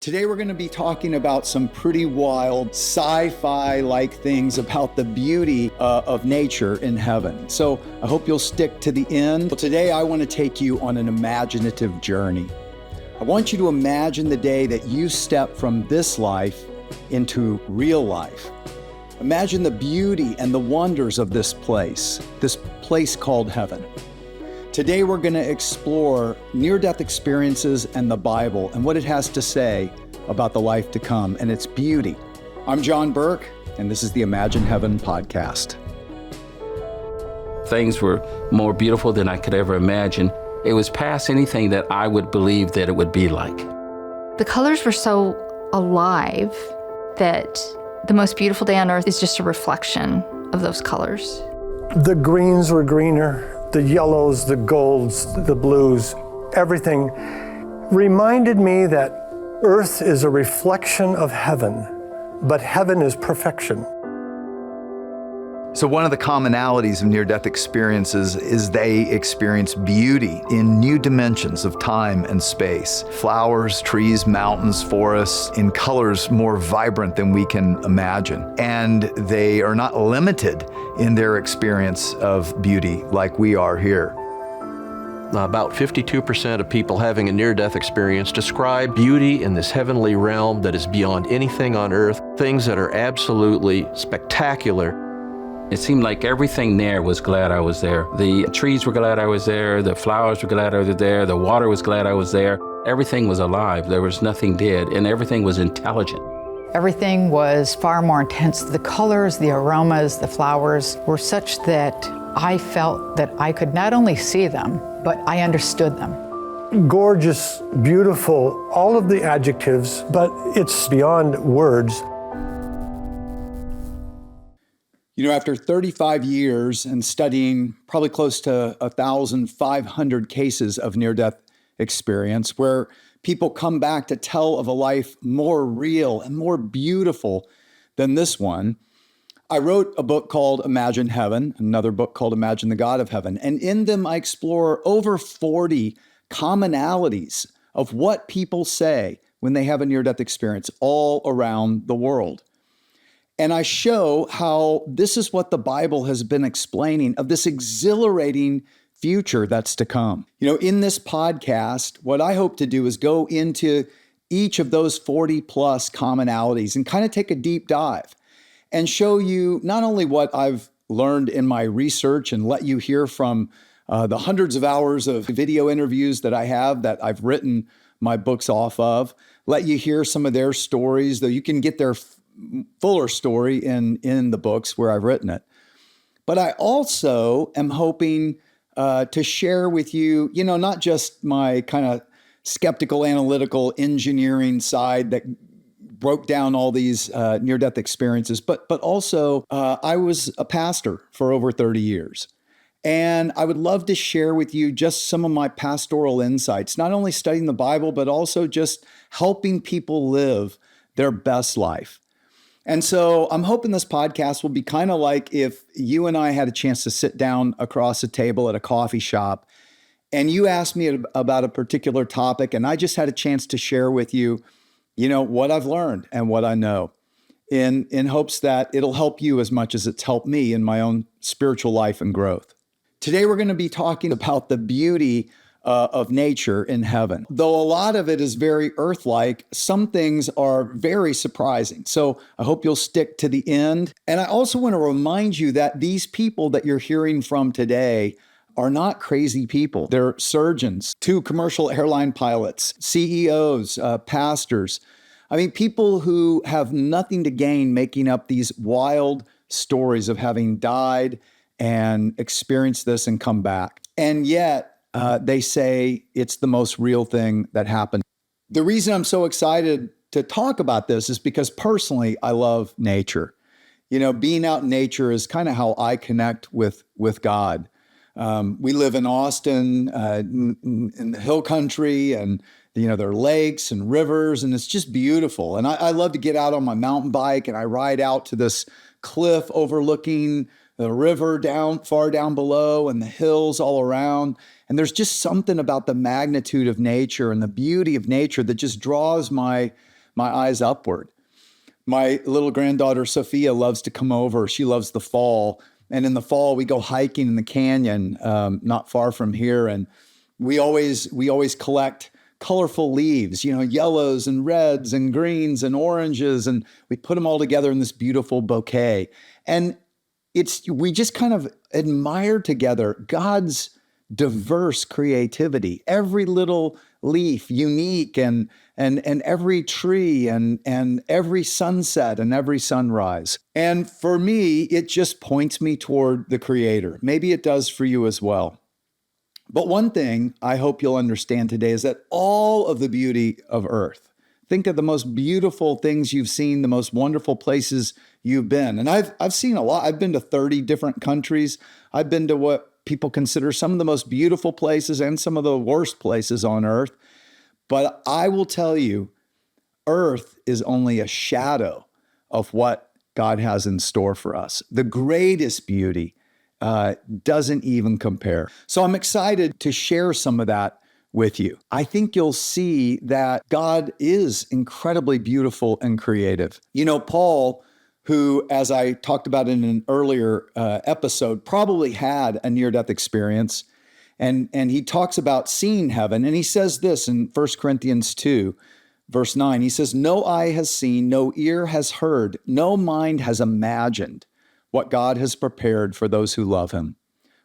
Today we're going to be talking about some pretty wild sci-fi-like things about the beauty of nature in heaven. So I hope you'll stick to the end. Well, today I want to take you on an imaginative journey. I want you to imagine the day that you step from this life into real life. Imagine the beauty and the wonders of this place called heaven. Today we're going to explore near-death experiences and the Bible and what it has to say about the life to come and its beauty. I'm John Burke, and this is the Imagine Heaven podcast. Things were more beautiful than I could ever imagine. It was past anything that I would believe that it would be like. The colors were so alive that the most beautiful day on earth is just a reflection of those colors. The greens were greener. The yellows, the golds, the blues, everything reminded me that earth is a reflection of heaven, but heaven is perfection. So one of the commonalities of near-death experiences is they experience beauty in new dimensions of time and space. Flowers, trees, mountains, forests, in colors more vibrant than we can imagine. And they are not limited in their experience of beauty like we are here. About 52% of people having a near-death experience describe beauty in this heavenly realm that is beyond anything on earth, things that are absolutely spectacular. It seemed like everything there was glad I was there. The trees were glad I was there. The flowers were glad I was there. The water was glad I was there. Everything was alive. There was nothing dead, and everything was intelligent. Everything was far more intense. The colors, the aromas, the flowers were such that I felt that I could not only see them, but I understood them. Gorgeous, beautiful, all of the adjectives, but it's beyond words. You know, after 35 years and studying probably close to 1,500 cases of near-death experience, where people come back to tell of a life more real and more beautiful than this one, I wrote a book called Imagine Heaven, another book called Imagine the God of Heaven. And in them, I explore over 40 commonalities of what people say when they have a near-death experience all around the world. And I show how this is what the Bible has been explaining of this exhilarating future that's to come. You know, in this podcast, what I hope to do is go into each of those 40 plus commonalities and kind of take a deep dive and show you not only what I've learned in my research and let you hear from the hundreds of hours of video interviews that I have that I've written my books off of, let you hear some of their stories, though you can get their fuller story in the books where I've written it. But I also am hoping to share with you, you know, not just my kind of skeptical, analytical, engineering side that broke down all these near-death experiences, but also I was a pastor for over 30 years. And I would love to share with you just some of my pastoral insights, not only studying the Bible, but also just helping people live their best life. And so I'm hoping this podcast will be kind of like if you and I had a chance to sit down across a table at a coffee shop and you asked me about a particular topic and I just had a chance to share with you, you know, what I've learned and what I know in hopes that it'll help you as much as it's helped me in my own spiritual life and growth. Today, we're going to be talking about the beauty of nature in heaven. Though a lot of it is very earth-like, some things are very surprising. So I hope you'll stick to the end. And I also want to remind you that these people that you're hearing from today are not crazy people. They're surgeons, 2 commercial airline pilots, CEOs, pastors. I mean, people who have nothing to gain making up these wild stories of having died and experienced this and come back. And yet, they say it's the most real thing that happened. The reason I'm so excited to talk about this is because personally, I love nature. You know, being out in nature is kind of how I connect with God. We live in Austin, in the hill country, and you know, there are lakes and rivers, and it's just beautiful. And I love to get out on my mountain bike, and I ride out to this cliff overlooking the river far down below and the hills all around. And there's just something about the magnitude of nature and the beauty of nature that just draws my my eyes upward. My little granddaughter, Sophia, loves to come over. She loves the fall. And in the fall, we go hiking in the canyon, not far from here. And we always collect colorful leaves, yellows and reds and greens and oranges. And we put them all together in this beautiful bouquet. And we just kind of admire together God's diverse creativity, every little leaf unique, and every tree and every sunset and every sunrise. And for me, it just points me toward the Creator. Maybe it does for you as well. But one thing I hope you'll understand today is that all of the beauty of earth, think of the most beautiful things you've seen, the most wonderful places you've been. And I've seen a lot. I've been to 30 different countries. I've been to what people consider some of the most beautiful places and some of the worst places on earth. But I will tell you, earth is only a shadow of what God has in store for us. The greatest beauty doesn't even compare. So I'm excited to share some of that with you. I think you'll see that God is incredibly beautiful and creative. Paul, who, as I talked about in an earlier episode, probably had a near-death experience. And he talks about seeing heaven. And he says this in 1 Corinthians 2, verse 9. He says, "No eye has seen, no ear has heard, no mind has imagined what God has prepared for those who love him.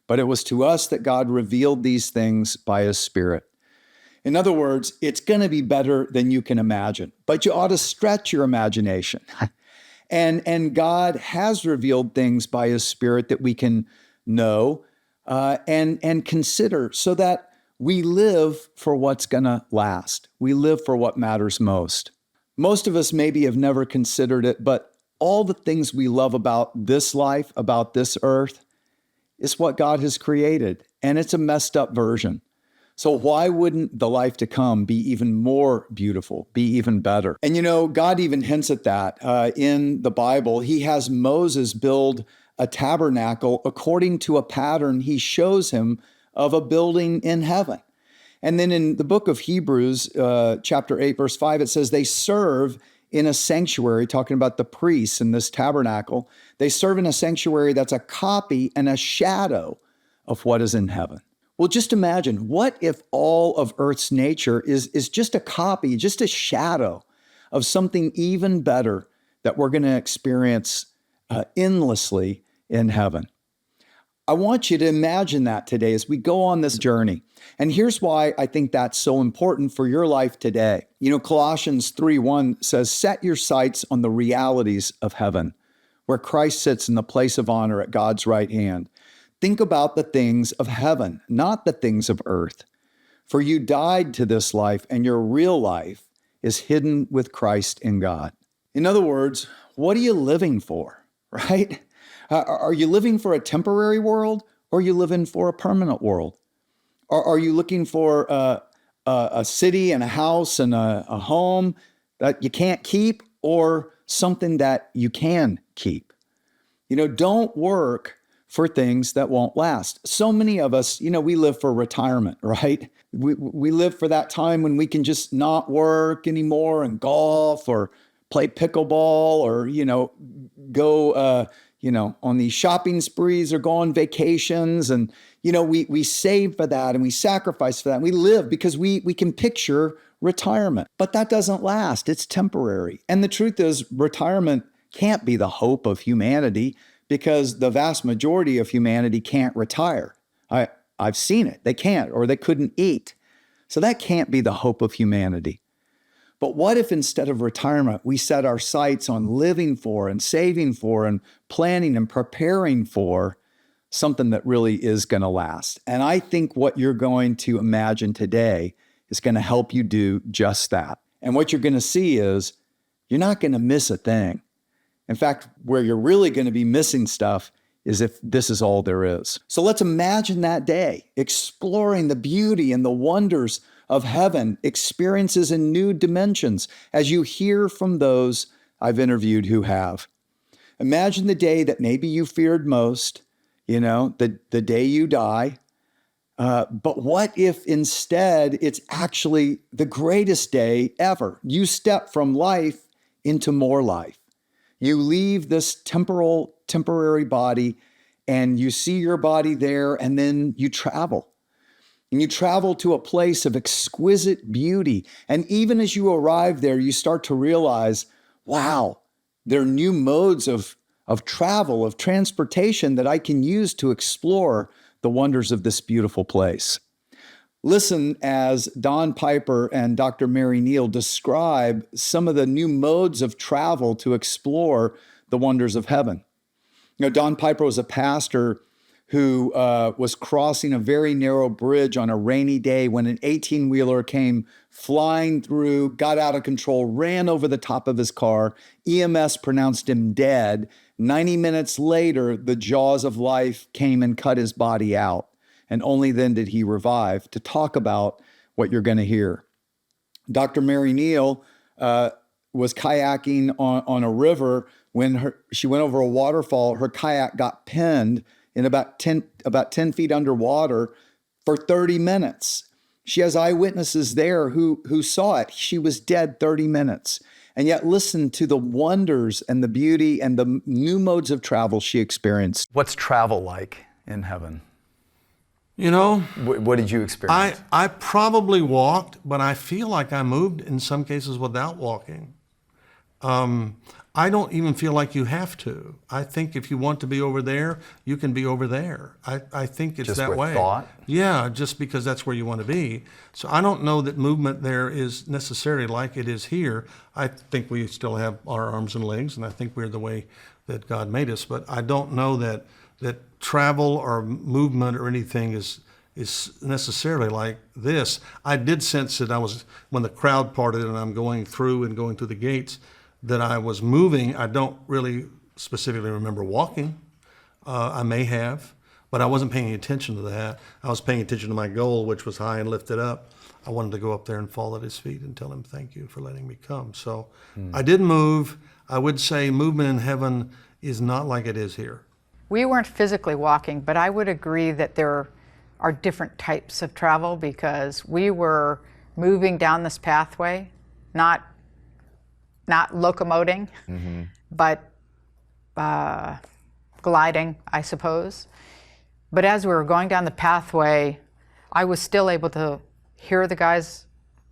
But it was to us that God revealed these things by his Spirit." In other words, it's going to be better than you can imagine, but you ought to stretch your imagination. And God has revealed things by his Spirit that we can know and consider, so that we live for what's going to last. We live for what matters most. Most of us maybe have never considered it, but all the things we love about this life, about this earth, is what God has created. And it's a messed up version. So why wouldn't the life to come be even more beautiful, be even better? And God even hints at that in the Bible. He has Moses build a tabernacle according to a pattern he shows him of a building in heaven. And then in the book of Hebrews, chapter 8, verse 5, it says they serve in a sanctuary, talking about the priests in this tabernacle. They serve in a sanctuary that's a copy and a shadow of what is in heaven. Well, just imagine, what if all of Earth's nature is just a copy, just a shadow of something even better that we're going to experience endlessly in heaven? I want you to imagine that today as we go on this journey. And here's why I think that's so important for your life today. Colossians 3:1 says, "Set your sights on the realities of heaven, where Christ sits in the place of honor at God's right hand. Think about the things of heaven, not the things of earth. For you died to this life, and your real life is hidden with Christ in God." In other words, what are you living for, right? Are you living for a temporary world, or are you living for a permanent world? Are you looking for a city and a house and a home that you can't keep, or something that you can keep? Don't work for things that won't last. So many of us, we live for retirement, right? We live for that time when we can just not work anymore and golf or play pickleball or, go, on these shopping sprees or go on vacations. And, we save for that and we sacrifice for that. And we live because we can picture retirement, but that doesn't last. It's temporary. And the truth is, retirement can't be the hope of humanity, because the vast majority of humanity can't retire. I've seen it. They can't, or they couldn't eat. So that can't be the hope of humanity. But what if instead of retirement, we set our sights on living for and saving for and planning and preparing for something that really is going to last? And I think what you're going to imagine today is going to help you do just that. And what you're going to see is you're not going to miss a thing. In fact, where you're really going to be missing stuff is if this is all there is. So let's imagine that day, exploring the beauty and the wonders of heaven, experiences in new dimensions, as you hear from those I've interviewed who have. Imagine the day that maybe you feared most, the day you die. But what if instead it's actually the greatest day ever? You step from life into more life. You leave this temporary body and you see your body there, and then you travel. And you travel to a place of exquisite beauty. And even as you arrive there, you start to realize, wow, there are new modes of travel, of transportation that I can use to explore the wonders of this beautiful place. Listen as Don Piper and Dr. Mary Neal describe some of the new modes of travel to explore the wonders of heaven. You know, Don Piper was a pastor who was crossing a very narrow bridge on a rainy day when an 18-wheeler came flying through, got out of control, ran over the top of his car. EMS pronounced him dead. 90 minutes later, the jaws of life came and cut his body out. And only then did he revive. To talk about what you're going to hear. Dr. Mary Neal was kayaking on a river. When she went over a waterfall, her kayak got pinned in about 10 feet underwater for 30 minutes. She has eyewitnesses there who saw it. She was dead 30 minutes. And yet listen to the wonders and the beauty and the new modes of travel she experienced. What's travel like in heaven? You know, What did you experience? I probably walked, but I feel like I moved in some cases without walking. I don't even feel like you have to. I think if you want to be over there, you can be over there. I think it's Just that with way. thought? Yeah, just because that's where you want to be. So I don't know that movement there is necessarily like it is here. I think we still have our arms and legs, and I think we're the way that God made us. But I don't know that travel or movement or anything is necessarily like this. I did sense that when the crowd parted and I'm going through the gates, that I was moving. I don't really specifically remember walking. I may have, but I wasn't paying attention to that. I was paying attention to my goal, which was high and lifted up. I wanted to go up there and fall at his feet and tell him thank you for letting me come. So I did move. I would say movement in heaven is not like it is here. We weren't physically walking, but I would agree that there are different types of travel because we were moving down this pathway, not locomoting, but gliding, I suppose. But as we were going down the pathway, I was still able to hear the guys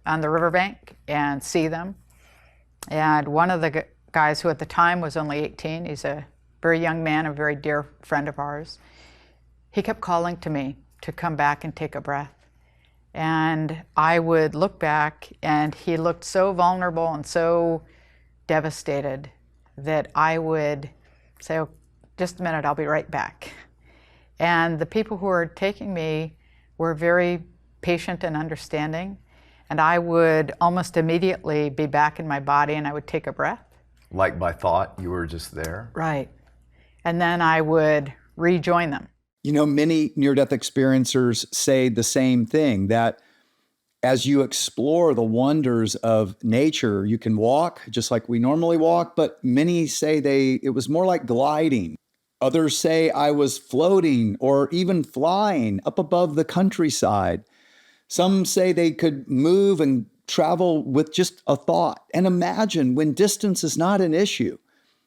on the riverbank and see them. And one of the guys who at the time was only 18, he's a very young man, a very dear friend of ours, he kept calling to me to come back and take a breath. And I would look back and he looked so vulnerable and so devastated that I would say, oh, just a minute, I'll be right back. And the people who were taking me were very patient and understanding. And I would almost immediately be back in my body and I would take a breath. Like by thought, you were just there? Right. And then I would rejoin them. You know, many near-death experiencers say the same thing, that as you explore the wonders of nature, you can walk just like we normally walk, but many say it was more like gliding. Others say I was floating or even flying up above the countryside. Some say they could move and travel with just a thought. And imagine when distance is not an issue.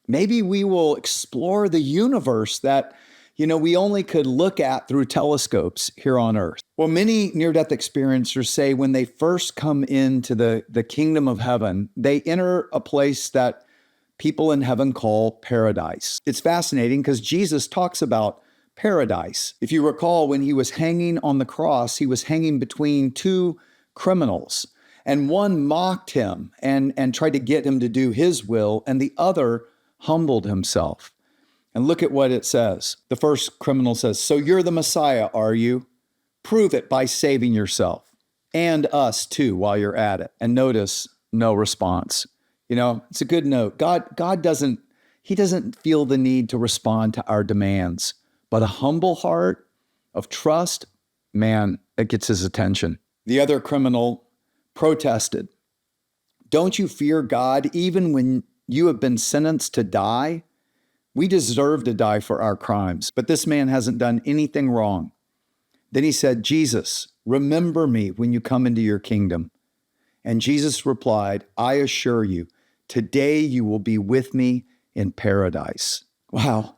Maybe we will explore the universe that, we only could look at through telescopes here on Earth. Well, many near-death experiencers say when they first come into the kingdom of heaven, they enter a place that people in heaven call paradise. It's fascinating because Jesus talks about paradise. If you recall, when he was hanging on the cross, he was hanging between two criminals, and one mocked him and tried to get him to do his will, and the other humbled himself. And look at what it says. The first criminal says, "So you're the Messiah, are you? Prove it by saving yourself and us too while you're at it." And notice, no response. It's a good note. God doesn't feel the need to respond to our demands, but a humble heart of trust, man, it gets his attention. The other criminal protested, "Don't you fear God even when you have been sentenced to die? We deserve to die for our crimes, but this man hasn't done anything wrong." Then he said, Jesus, remember me when you come into your kingdom. And Jesus replied, I assure you, today you will be with me in paradise. Wow.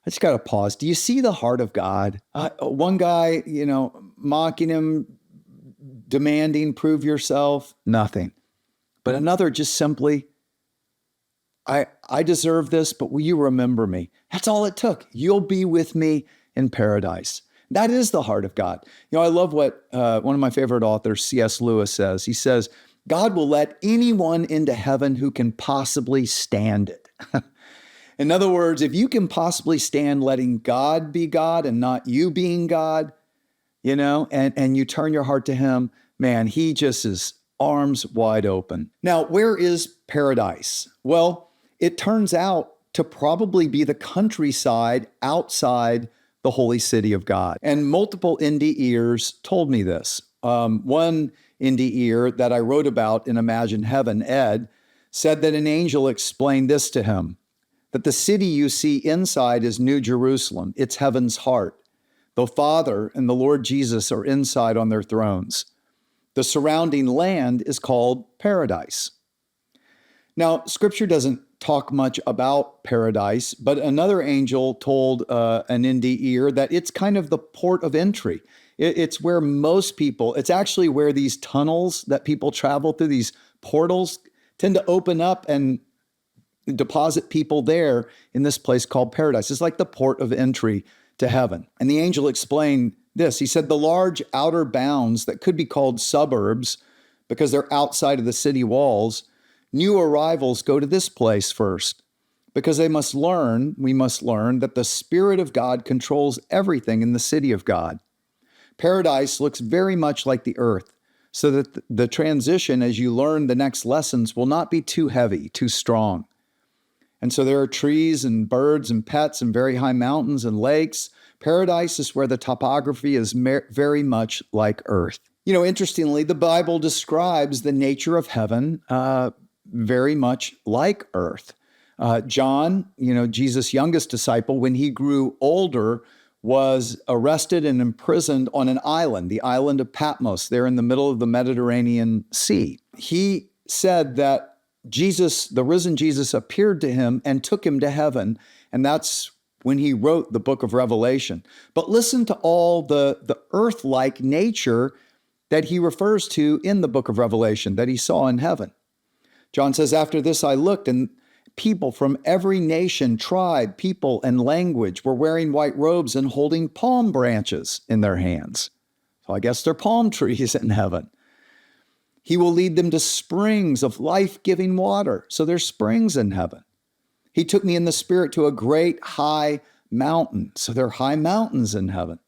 I just got to pause. Do you see the heart of God? One guy, mocking him, demanding, prove yourself, nothing. But another just simply, I deserve this, but will you remember me? That's all it took. You'll be with me in paradise. That is the heart of God. I love what one of my favorite authors, C.S. Lewis, says. He says, God will let anyone into heaven who can possibly stand it. In other words, if you can possibly stand letting God be God and not you being God, and you turn your heart to him, man, he just is arms wide open. Now, where is paradise? Well, it turns out to probably be the countryside outside the holy city of God. And multiple NDEs told me this. One NDE that I wrote about in Imagine Heaven, Ed, said that an angel explained this to him, that the city you see inside is New Jerusalem. It's heaven's heart. The Father and the Lord Jesus are inside on their thrones. The surrounding land is called paradise. Now, Scripture doesn't talk much about paradise, but another angel told an NDE that it's kind of the port of entry. It's where most people, it's actually where these tunnels that people travel through, these portals, tend to open up and deposit people there in this place called paradise. It's like the port of entry to heaven. And the angel explained this. He said the large outer bounds that could be called suburbs because they're outside of the city walls, new arrivals go to this place first because we must learn that the Spirit of God controls everything in the city of God. Paradise looks very much like the earth, so that the transition as you learn the next lessons will not be too heavy, too strong. And so there are trees and birds and pets and very high mountains and lakes. Paradise is where the topography is very much like earth. Interestingly, the Bible describes the nature of heaven very much like earth. John, Jesus' youngest disciple, when he grew older, was arrested and imprisoned on an island, the island of Patmos, there in the middle of the Mediterranean Sea. He said that Jesus, the risen Jesus, appeared to him and took him to heaven, and that's when he wrote the book of Revelation. But listen to all the earth-like nature that he refers to in the book of Revelation that he saw in heaven. John says, after this I looked, and people from every nation, tribe, people, and language were wearing white robes and holding palm branches in their hands. So I guess they're palm trees in heaven. He will lead them to springs of life-giving water. So there's springs in heaven. He took me in the Spirit to a great high mountain. So there are high mountains in heaven.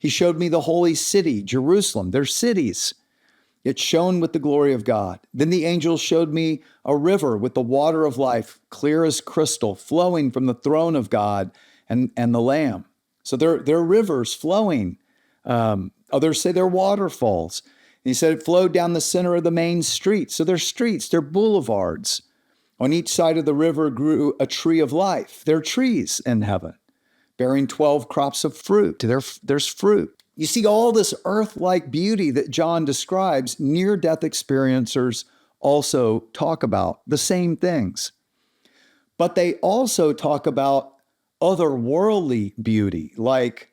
He showed me the holy city, Jerusalem. There's cities. It shone with the glory of God. Then the angel showed me a river with the water of life, clear as crystal, flowing from the throne of God and the Lamb. So there are rivers flowing. Others say they're waterfalls. And he said it flowed down the center of the main street. So they're streets, they're boulevards. On each side of the river grew a tree of life. There are trees in heaven, bearing 12 crops of fruit. There's fruit. You see all this earth-like beauty that John describes, near-death experiencers also talk about the same things. But they also talk about otherworldly beauty, like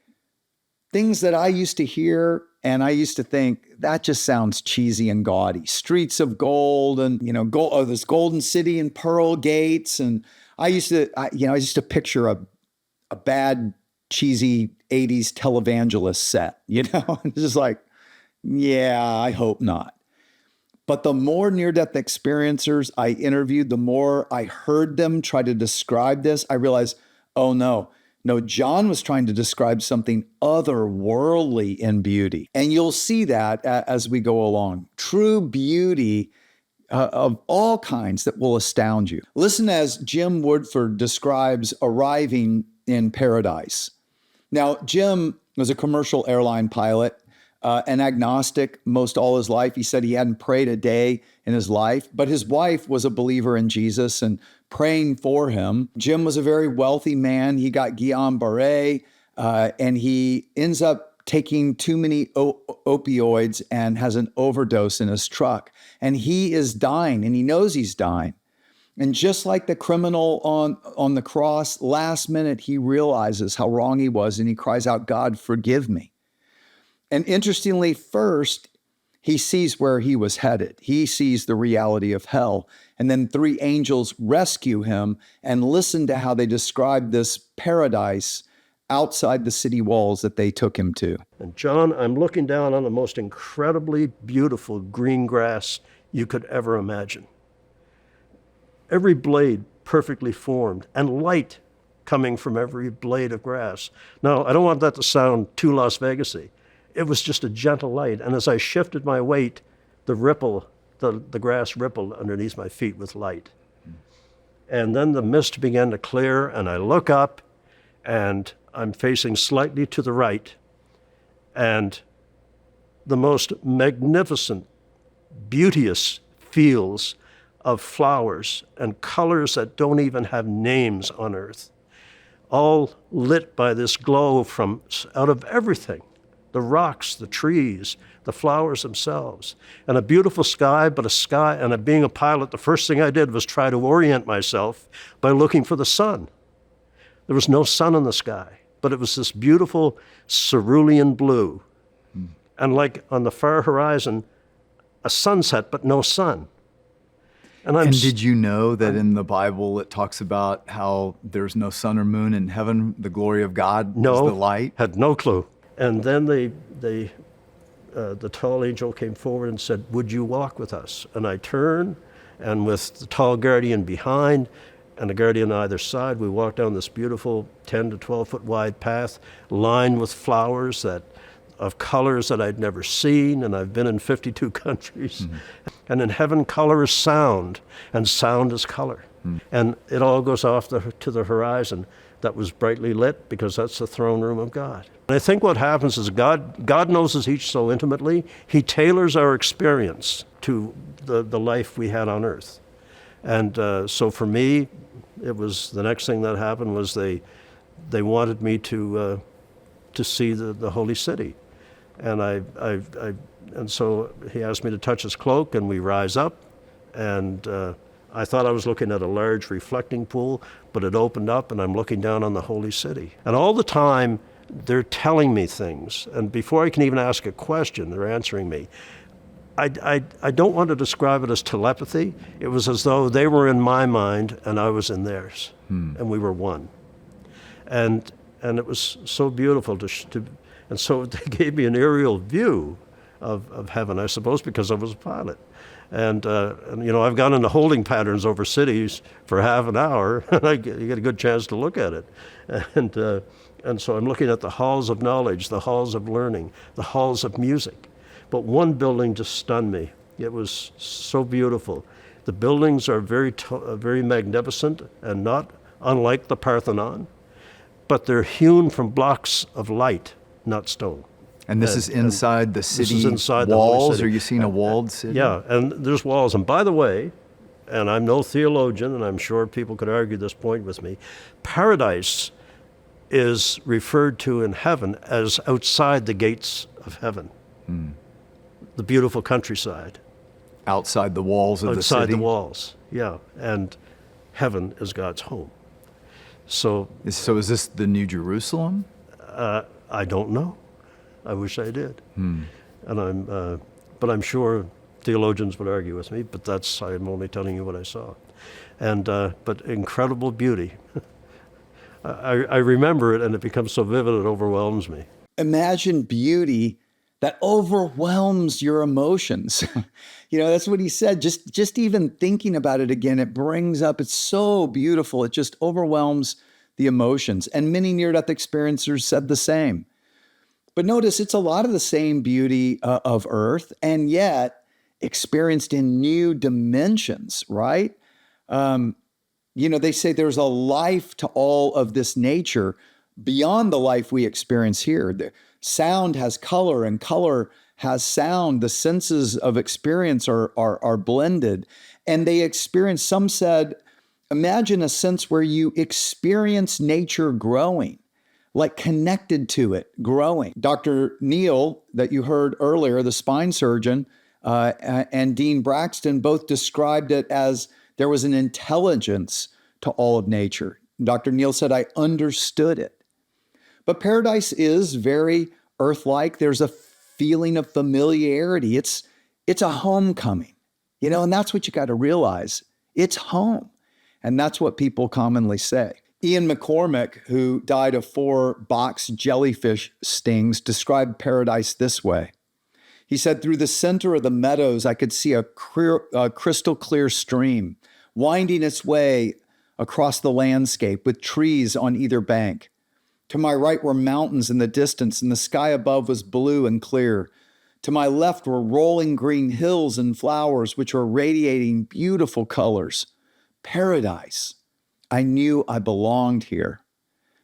things that I used to hear and I used to think, that just sounds cheesy and gaudy. Streets of gold and, this golden city and pearl gates. And I used to picture a bad, cheesy 80s televangelist set, It's just like, yeah, I hope not. But the more near-death experiencers I interviewed, the more I heard them try to describe this, I realized, oh no, John was trying to describe something otherworldly in beauty. And you'll see that as we go along. True beauty of all kinds that will astound you. Listen as Jim Woodford describes arriving in paradise. Now, Jim was a commercial airline pilot, an agnostic most all his life. He said he hadn't prayed a day in his life, but his wife was a believer in Jesus and praying for him. Jim was a very wealthy man. He got Guillain-Barré, and he ends up taking too many opioids and has an overdose in his truck. And he is dying, and he knows he's dying. And just like the criminal on the cross, last minute he realizes how wrong he was, and he cries out, God, forgive me. And interestingly, first, he sees where he was headed. He sees the reality of hell. And then 3 angels rescue him, and listen to how they describe this paradise outside the city walls that they took him to. And John, I'm looking down on the most incredibly beautiful green grass you could ever imagine. Every blade perfectly formed, and light coming from every blade of grass. Now, I don't want that to sound too Las Vegas-y. It was just a gentle light, and as I shifted my weight, the grass rippled underneath my feet with light. And then the mist began to clear, and I look up, and I'm facing slightly to the right, and the most magnificent, beauteous fields of flowers and colors that don't even have names on earth, all lit by this glow from out of everything, the rocks, the trees, the flowers themselves, and a beautiful sky, but a sky, and being a pilot, the first thing I did was try to orient myself by looking for the sun. There was no sun in the sky, but it was this beautiful cerulean blue. And like on the far horizon, a sunset, but no sun. And did you know that in the Bible it talks about how there's no sun or moon in heaven, the glory of God is the light? Had no clue. And then the tall angel came forward and said, would you walk with us? And I turned, and with the tall guardian behind and the guardian on either side, we walked down this beautiful 10 to 12 foot wide path lined with flowers of colors that I'd never seen, and I've been in 52 countries. Mm-hmm. And in heaven, color is sound, and sound is color. Mm-hmm. And it all goes off to the horizon that was brightly lit, because that's the throne room of God. And I think what happens is God knows us each so intimately, he tailors our experience to the life we had on earth. And so for me, it was the next thing that happened was they wanted me to see the holy city. And and so he asked me to touch his cloak, and we rise up, and I thought I was looking at a large reflecting pool, but it opened up, and I'm looking down on the holy city. And all the time, they're telling me things, and before I can even ask a question, they're answering me. I don't want to describe it as telepathy. It was as though they were in my mind, and I was in theirs, and we were one. And it was so beautiful and so they gave me an aerial view of heaven, I suppose, because I was a pilot. And you know, I've gone into holding patterns over cities for half an hour, and you get a good chance to look at it. And so I'm looking at the halls of knowledge, the halls of learning, the halls of music. But one building just stunned me. It was so beautiful. The buildings are very magnificent and not unlike the Parthenon, but they're hewn from blocks of light, not stone. And this is inside the city this is inside walls? The holy city. Are you seeing a walled city? Yeah, and there's walls. And by the way, and I'm no theologian, and I'm sure people could argue this point with me, paradise is referred to in heaven as outside the gates of heaven. The beautiful countryside. Outside the walls of the city? Outside the walls, yeah. And heaven is God's home. So is this the New Jerusalem? I don't know. I wish I did. And but I'm sure theologians would argue with me, but I'm only telling you what I saw. And but incredible beauty. I remember it, and it becomes so vivid it overwhelms me. Imagine beauty that overwhelms your emotions. You know, that's what he said. Just even thinking about it again, it brings up, it's so beautiful. It just overwhelms the emotions. And many near-death experiencers said the same. But notice, it's a lot of the same beauty of Earth, and yet experienced in new dimensions, right? You know, they say there's a life to all of this nature beyond the life we experience here. The sound has color, and color has sound. The senses of experience are blended. And they experience, some said, imagine a sense where you experience nature growing. like connected to it, growing. Dr. Neal, that you heard earlier, the spine surgeon, and Dean Braxton both described it as there was an intelligence to all of nature. Dr. Neal said, I understood it. But paradise is very earth-like. There's a feeling of familiarity. It's a homecoming, and that's what you got to realize. It's home. And that's what people commonly say. Ian McCormick, who died of 4 box jellyfish stings, described paradise this way. He said, through the center of the meadows, I could see a crystal clear stream winding its way across the landscape with trees on either bank. To my right were mountains in the distance, and the sky above was blue and clear. To my left were rolling green hills and flowers, which were radiating beautiful colors. Paradise. I knew I belonged here.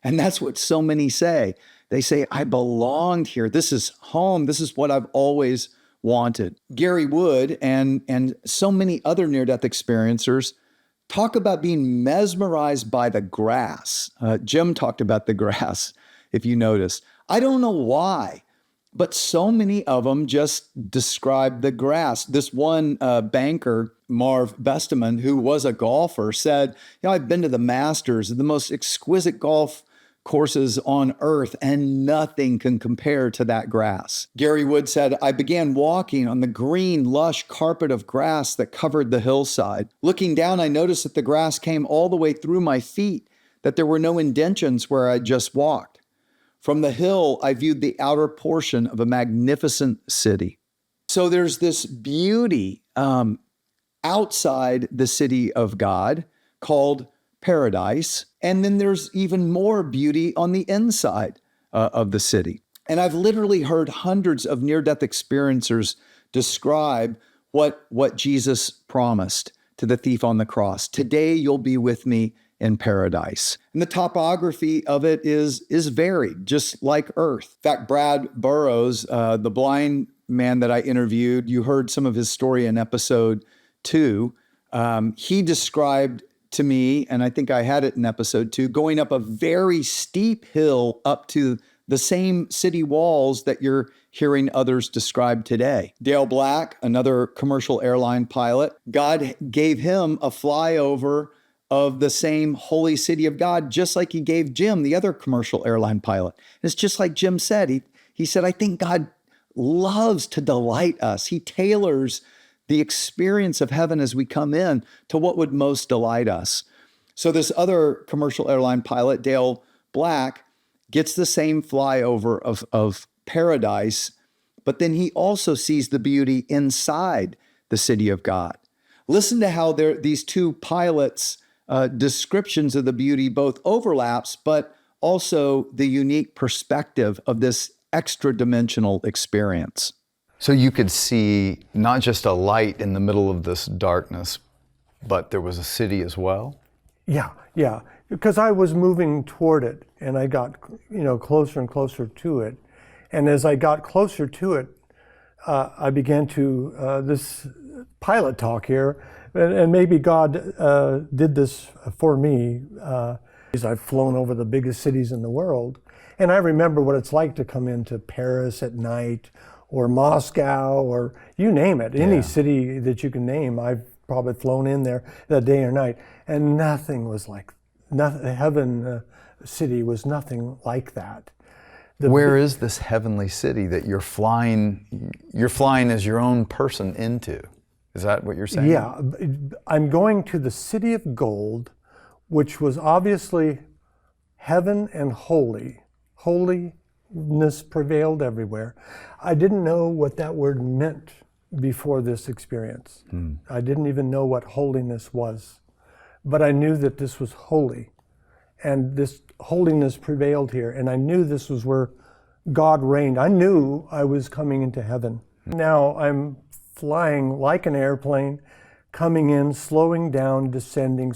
And that's what so many say. They say, I belonged here. This is home. This is what I've always wanted. Gary Wood and so many other near-death experiencers talk about being mesmerized by the grass. Jim talked about the grass, if you notice. I don't know why, but so many of them just describe the grass. This one banker, Marv Besteman, who was a golfer, said, I've been to the Masters, the most exquisite golf courses on earth, and nothing can compare to that grass. Gary Wood said, I began walking on the green, lush carpet of grass that covered the hillside. Looking down, I noticed that the grass came all the way through my feet, that there were no indentions where I just walked. From the hill, I viewed the outer portion of a magnificent city. So there's this beauty outside the city of God called paradise. And then there's even more beauty on the inside of the city. And I've literally heard hundreds of near-death experiencers describe what Jesus promised to the thief on the cross. Today, you'll be with me in paradise. And the topography of it is varied, just like Earth. In fact, Brad Burrows, the blind man that I interviewed, you heard some of his story in episode 2. He described to me, and I think I had it in episode 2, going up a very steep hill up to the same city walls that you're hearing others describe today. Dale Black, another commercial airline pilot, God gave him a flyover of the same holy city of God, just like he gave Jim, the other commercial airline pilot. And it's just like Jim said. He said, I think God loves to delight us. He tailors the experience of heaven as we come in to what would most delight us. So this other commercial airline pilot, Dale Black, gets the same flyover of paradise, but then he also sees the beauty inside the city of God. Listen to how these two pilots' descriptions of the beauty both overlaps, but also the unique perspective of this extra-dimensional experience. So you could see not just a light in the middle of this darkness, but there was a city as well? Yeah, because I was moving toward it, and I got closer and closer to it. And as I got closer to it, I began to, this pilot talk here, and maybe God did this for me. I've flown over the biggest cities in the world, and I remember what it's like to come into Paris at night, or Moscow, or you name it, any city that you can name. I've probably flown in there that day or night, and nothing was like, heaven city was nothing like that. Where is this heavenly city that you're flying as your own person into? Is that what you're saying? Yeah, I'm going to the city of gold, which was obviously heaven and holy. Holiness prevailed everywhere. I didn't know what that word meant before this experience. I didn't even know what holiness was, but I knew that this was holy, and this holiness prevailed here, and I knew this was where God reigned. I knew I was coming into heaven. Now I'm flying like an airplane, coming in, slowing down, descending,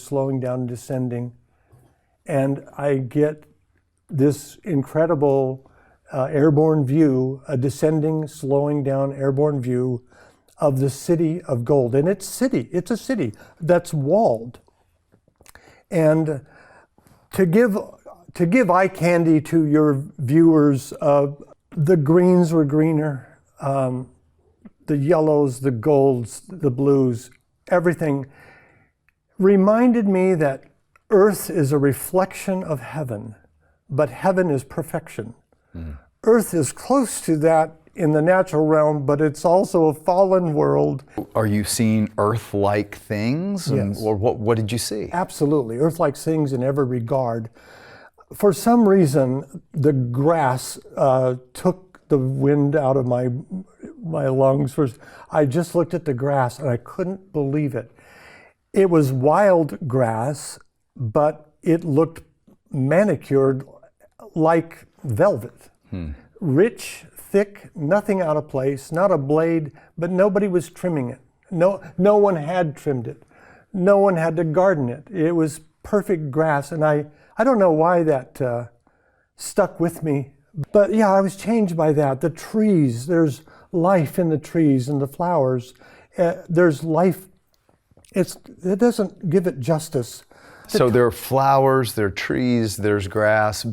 and I get this incredible airborne view, a descending, slowing down airborne view of the city of gold. And it's a city that's walled. And to To give eye candy to your viewers, the greens were greener, the yellows, the golds, the blues, everything reminded me that Earth is a reflection of heaven, but heaven is perfection. Earth is close to that in the natural realm, but it's also a fallen world. Are you seeing Earth-like things? Yes. Or what did you see? Absolutely, Earth-like things in every regard. For some reason, the grass took the wind out of my lungs. I just looked at the grass and I couldn't believe it. It was wild grass, but it looked manicured like velvet. Rich, thick, nothing out of place, not a blade, but nobody was trimming it. No one had trimmed it. No one had to garden it. It was perfect grass, and I don't know why that stuck with me. But yeah, I was changed by that. The trees, there's life in the trees and the flowers. There's life. It doesn't give it justice. So there are flowers, there are trees, there's grass,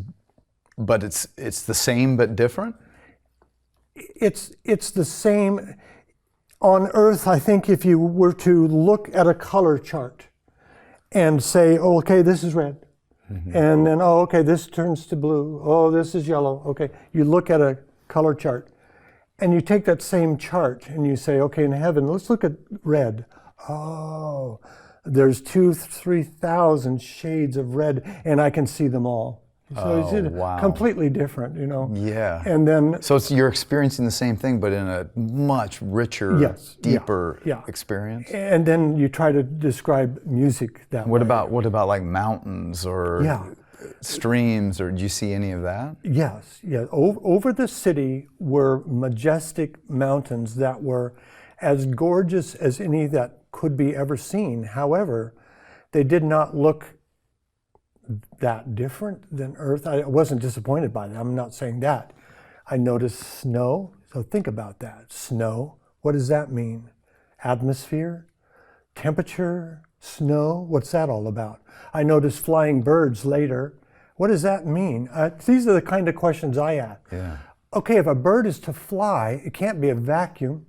but it's the same but different? It's the same. On Earth, I think if you were to look at a color chart and say, oh, okay, this is red. And then, oh, okay, this turns to blue. Oh, this is yellow. Okay, you look at a color chart and you take that same chart and you say, okay, in heaven, let's look at red. Oh, there's 2,000-3,000 shades of red, and I can see them all. So it's wow. Completely different, you know. Yeah. And then, so you're experiencing the same thing, but in a much richer, yes, deeper yeah. experience. And then you try to describe music that way. What about like mountains or streams, or did you see any of that? Yes, yeah. Over the city were majestic mountains that were as gorgeous as any that could be ever seen. However, they did not look that different than Earth. I wasn't disappointed by that. I'm not saying that. I noticed snow. So think about that. Snow. What does that mean? Atmosphere, temperature, snow. What's that all about? I noticed flying birds later. What does that mean? These are the kind of questions I ask. Yeah. Okay, if a bird is to fly, it can't be a vacuum.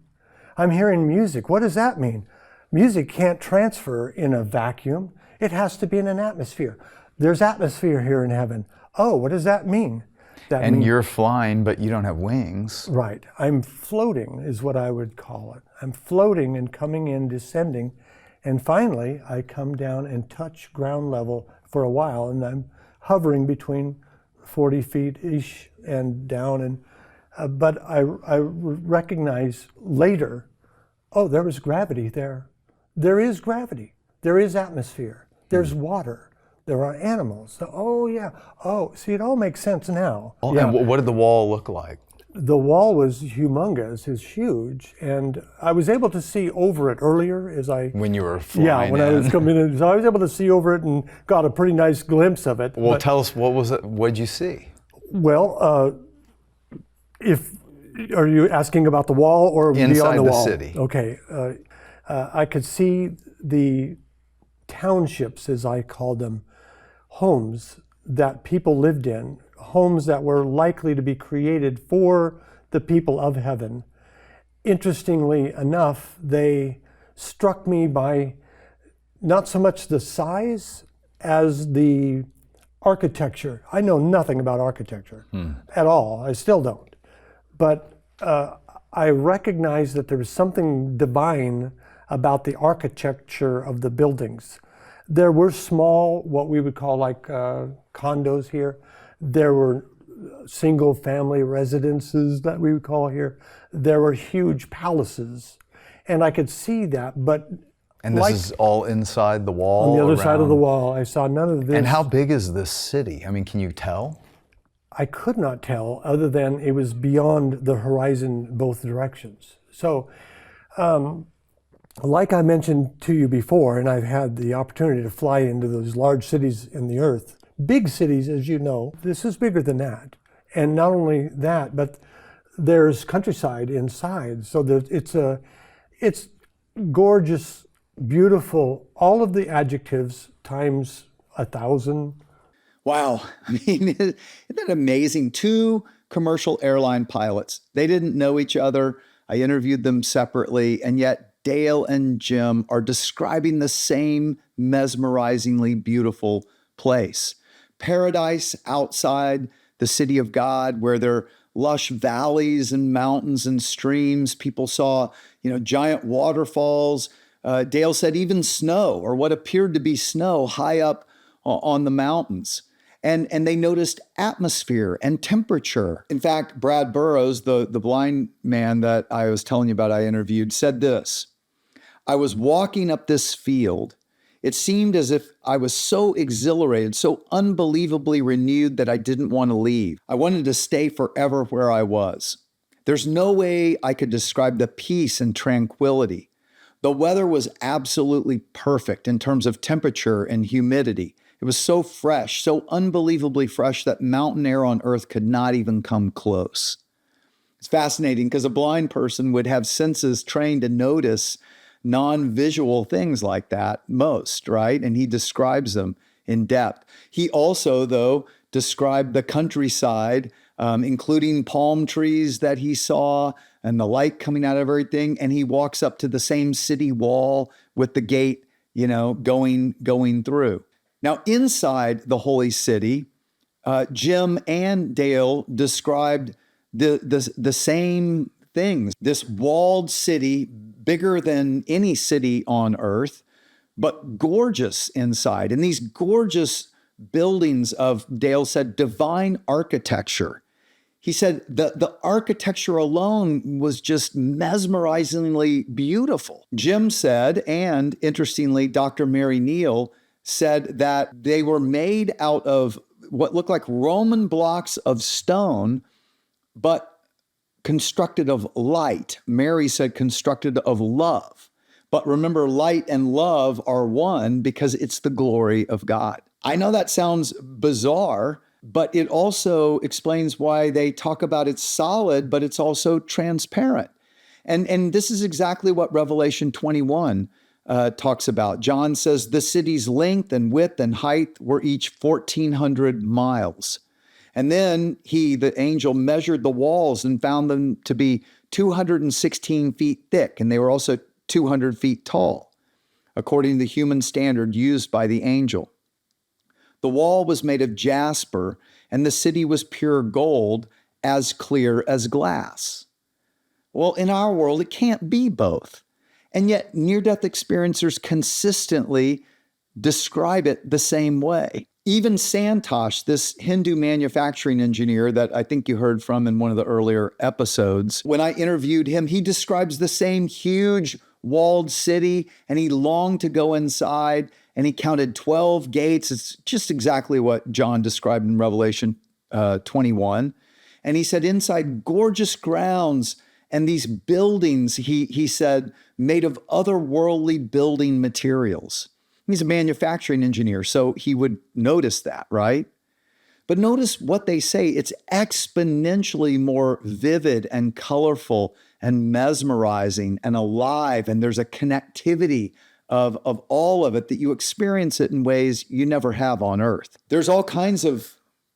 I'm hearing music. What does that mean? Music can't transfer in a vacuum. It has to be in an atmosphere. There's atmosphere here in heaven. Oh, what does that mean? And you're flying, but you don't have wings. Right. I'm floating is what I would call it. I'm floating and coming in, descending. And finally, I come down and touch ground level for a while, and I'm hovering between 40 feet-ish and down. And but I recognize later, oh, there was gravity there. There is gravity. There is atmosphere. There's water. There are animals. So, oh, yeah. Oh, see, it all makes sense now. Oh, yeah. And what did the wall look like? The wall was humongous. It was huge. And I was able to see over it earlier as I... When you were flying Yeah, when I was coming in. So I was able to see over it and got a pretty nice glimpse of it. Well, tell us, what was it? What did you see? Well, are you asking about the wall or inside beyond the wall? City? Okay. I could see the townships, as I called them, homes that people lived in, homes that were likely to be created for the people of heaven. Interestingly enough, they struck me by not so much the size as the architecture. I know nothing about architecture at all. I still don't. But I recognized that there was something divine about the architecture of the buildings. There were small, what we would call like condos here. There were single family residences that we would call here. There were huge palaces. And I could see that, but and this is all inside the wall? On the other side of the wall. I saw none of this. And how big is this city? I mean, can you tell? I could not tell, other than it was beyond the horizon both directions. So, like I mentioned to you before, and I've had the opportunity to fly into those large cities in the earth, big cities, as you know, this is bigger than that. And not only that, but there's countryside inside. So it's gorgeous, beautiful, all of the adjectives times 1,000. Wow. I mean, isn't that amazing? Two commercial airline pilots. They didn't know each other. I interviewed them separately, and yet Dale and Jim are describing the same mesmerizingly beautiful place. Paradise outside the city of God, where there are lush valleys and mountains and streams. People saw, giant waterfalls. Dale said even snow, or what appeared to be snow, high up on the mountains. And they noticed atmosphere and temperature. In fact, Brad Burrows, the blind man that I was telling you about I interviewed, said this: I was walking up this field. It seemed as if I was so exhilarated, so unbelievably renewed that I didn't want to leave. I wanted to stay forever where I was. There's no way I could describe the peace and tranquility. The weather was absolutely perfect in terms of temperature and humidity. It was so fresh, so unbelievably fresh that mountain air on earth could not even come close. It's fascinating because a blind person would have senses trained to notice non-visual things like that most, right? And he describes them in depth. He also, though, described the countryside, including palm trees that he saw and the light coming out of everything. And he walks up to the same city wall with the gate, going through. Now, inside the holy city, Jim and Dale described the same things. This walled city, bigger than any city on earth, but gorgeous inside. And these gorgeous buildings of, Dale said, divine architecture. He said the architecture alone was just mesmerizingly beautiful. Jim said, and interestingly, Dr. Mary Neal said that they were made out of what looked like Roman blocks of stone, but constructed of light. Mary said constructed of love. But remember, light and love are one because it's the glory of God. I know that sounds bizarre, but it also explains why they talk about it's solid, but it's also transparent. And this is exactly what Revelation 21 talks about. John says the city's length and width and height were each 1,400 miles. And then the angel, measured the walls and found them to be 216 feet thick, and they were also 200 feet tall, according to the human standard used by the angel. The wall was made of jasper, and the city was pure gold, as clear as glass. Well, in our world, it can't be both. And yet, near-death experiencers consistently describe it the same way. Even Santosh, this Hindu manufacturing engineer that I think you heard from in one of the earlier episodes, when I interviewed him, he describes the same huge walled city, and he longed to go inside, and he counted 12 gates. It's just exactly what John described in Revelation 21. And he said inside gorgeous grounds and these buildings, he said, made of otherworldly building materials. He's a manufacturing engineer, so he would notice that, right? But notice what they say. It's exponentially more vivid and colorful and mesmerizing and alive, and there's a connectivity of all of it that you experience it in ways you never have on earth. There's all kinds of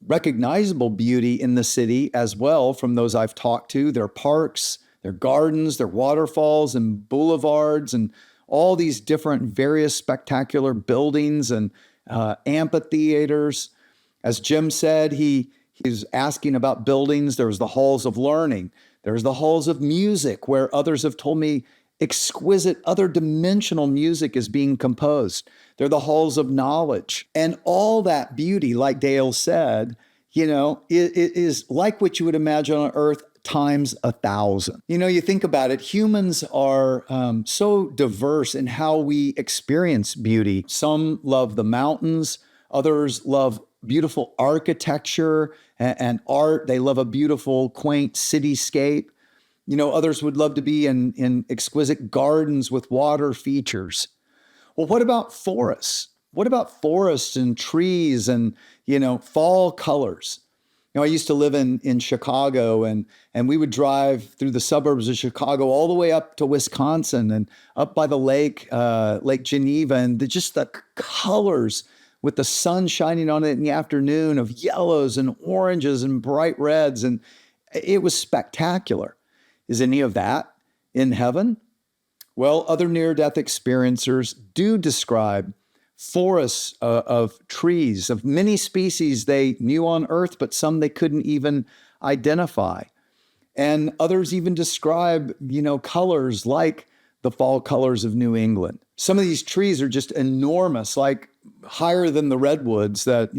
recognizable beauty in the city as well from those I've talked to. There are parks, there are gardens, there are waterfalls and boulevards and all these different various spectacular buildings and amphitheaters. As Jim said, he was asking about buildings. There was the halls of learning. There's the halls of music, where others have told me exquisite other dimensional music is being composed. They're the halls of knowledge. And all that beauty, like Dale said, it is like what you would imagine on earth times 1,000. You think about it, humans are so diverse in how we experience beauty. Some love the mountains, others love beautiful architecture and art. They love a beautiful, quaint cityscape. Others would love to be in exquisite gardens with water features. Well, what about forests? What about forests and trees and, fall colors? I used to live in Chicago, and we would drive through the suburbs of Chicago all the way up to Wisconsin and up by the lake, Lake Geneva, and just the colors with the sun shining on it in the afternoon, of yellows and oranges and bright reds. And it was spectacular. Is any of that in heaven? Well, other near-death experiencers do describe forests of trees, of many species they knew on Earth, but some they couldn't even identify. And others even describe, colors like the fall colors of New England. Some of these trees are just enormous, like higher than the redwoods that,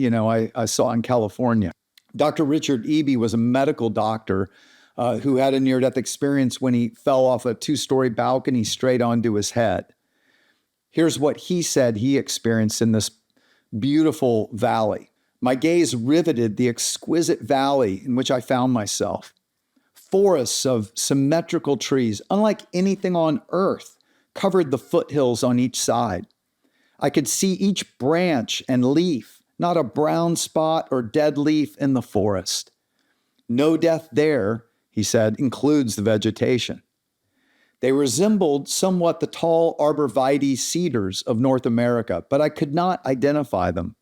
I saw in California. Dr. Richard Eby was a medical doctor who had a near-death experience when he fell off a 2-story balcony straight onto his head. Here's what he said he experienced in this beautiful valley. My gaze riveted the exquisite valley in which I found myself. Forests of symmetrical trees, unlike anything on earth, covered the foothills on each side. I could see each branch and leaf, not a brown spot or dead leaf in the forest. No death there, he said, includes the vegetation. They resembled somewhat the tall arborvitae cedars of North America, but I could not identify them.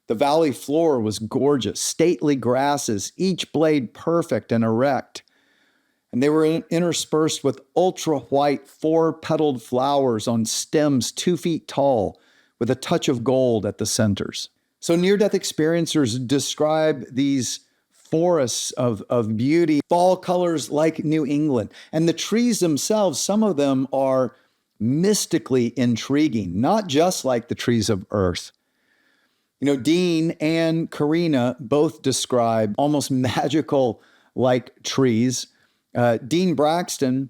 The valley floor was gorgeous, stately grasses, each blade perfect and erect. And they were interspersed with ultra-white 4-petaled flowers on stems 2 feet tall, with a touch of gold at the centers. So near-death experiencers describe these forests of beauty, fall colors like New England. And the trees themselves, some of them are mystically intriguing, not just like the trees of Earth. Dean and Karina both describe almost magical like trees. Dean Braxton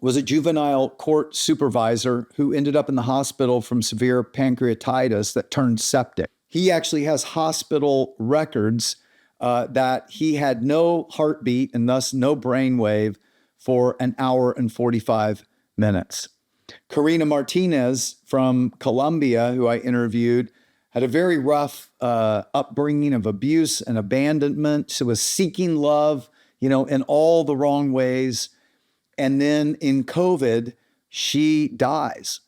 was a juvenile court supervisor who ended up in the hospital from severe pancreatitis that turned septic. He actually has hospital records that he had no heartbeat and thus no brainwave for an hour and 45 minutes. Karina Martinez from Colombia, who I interviewed, had a very rough upbringing of abuse and abandonment. She was seeking love, in all the wrong ways. And then in COVID, she dies.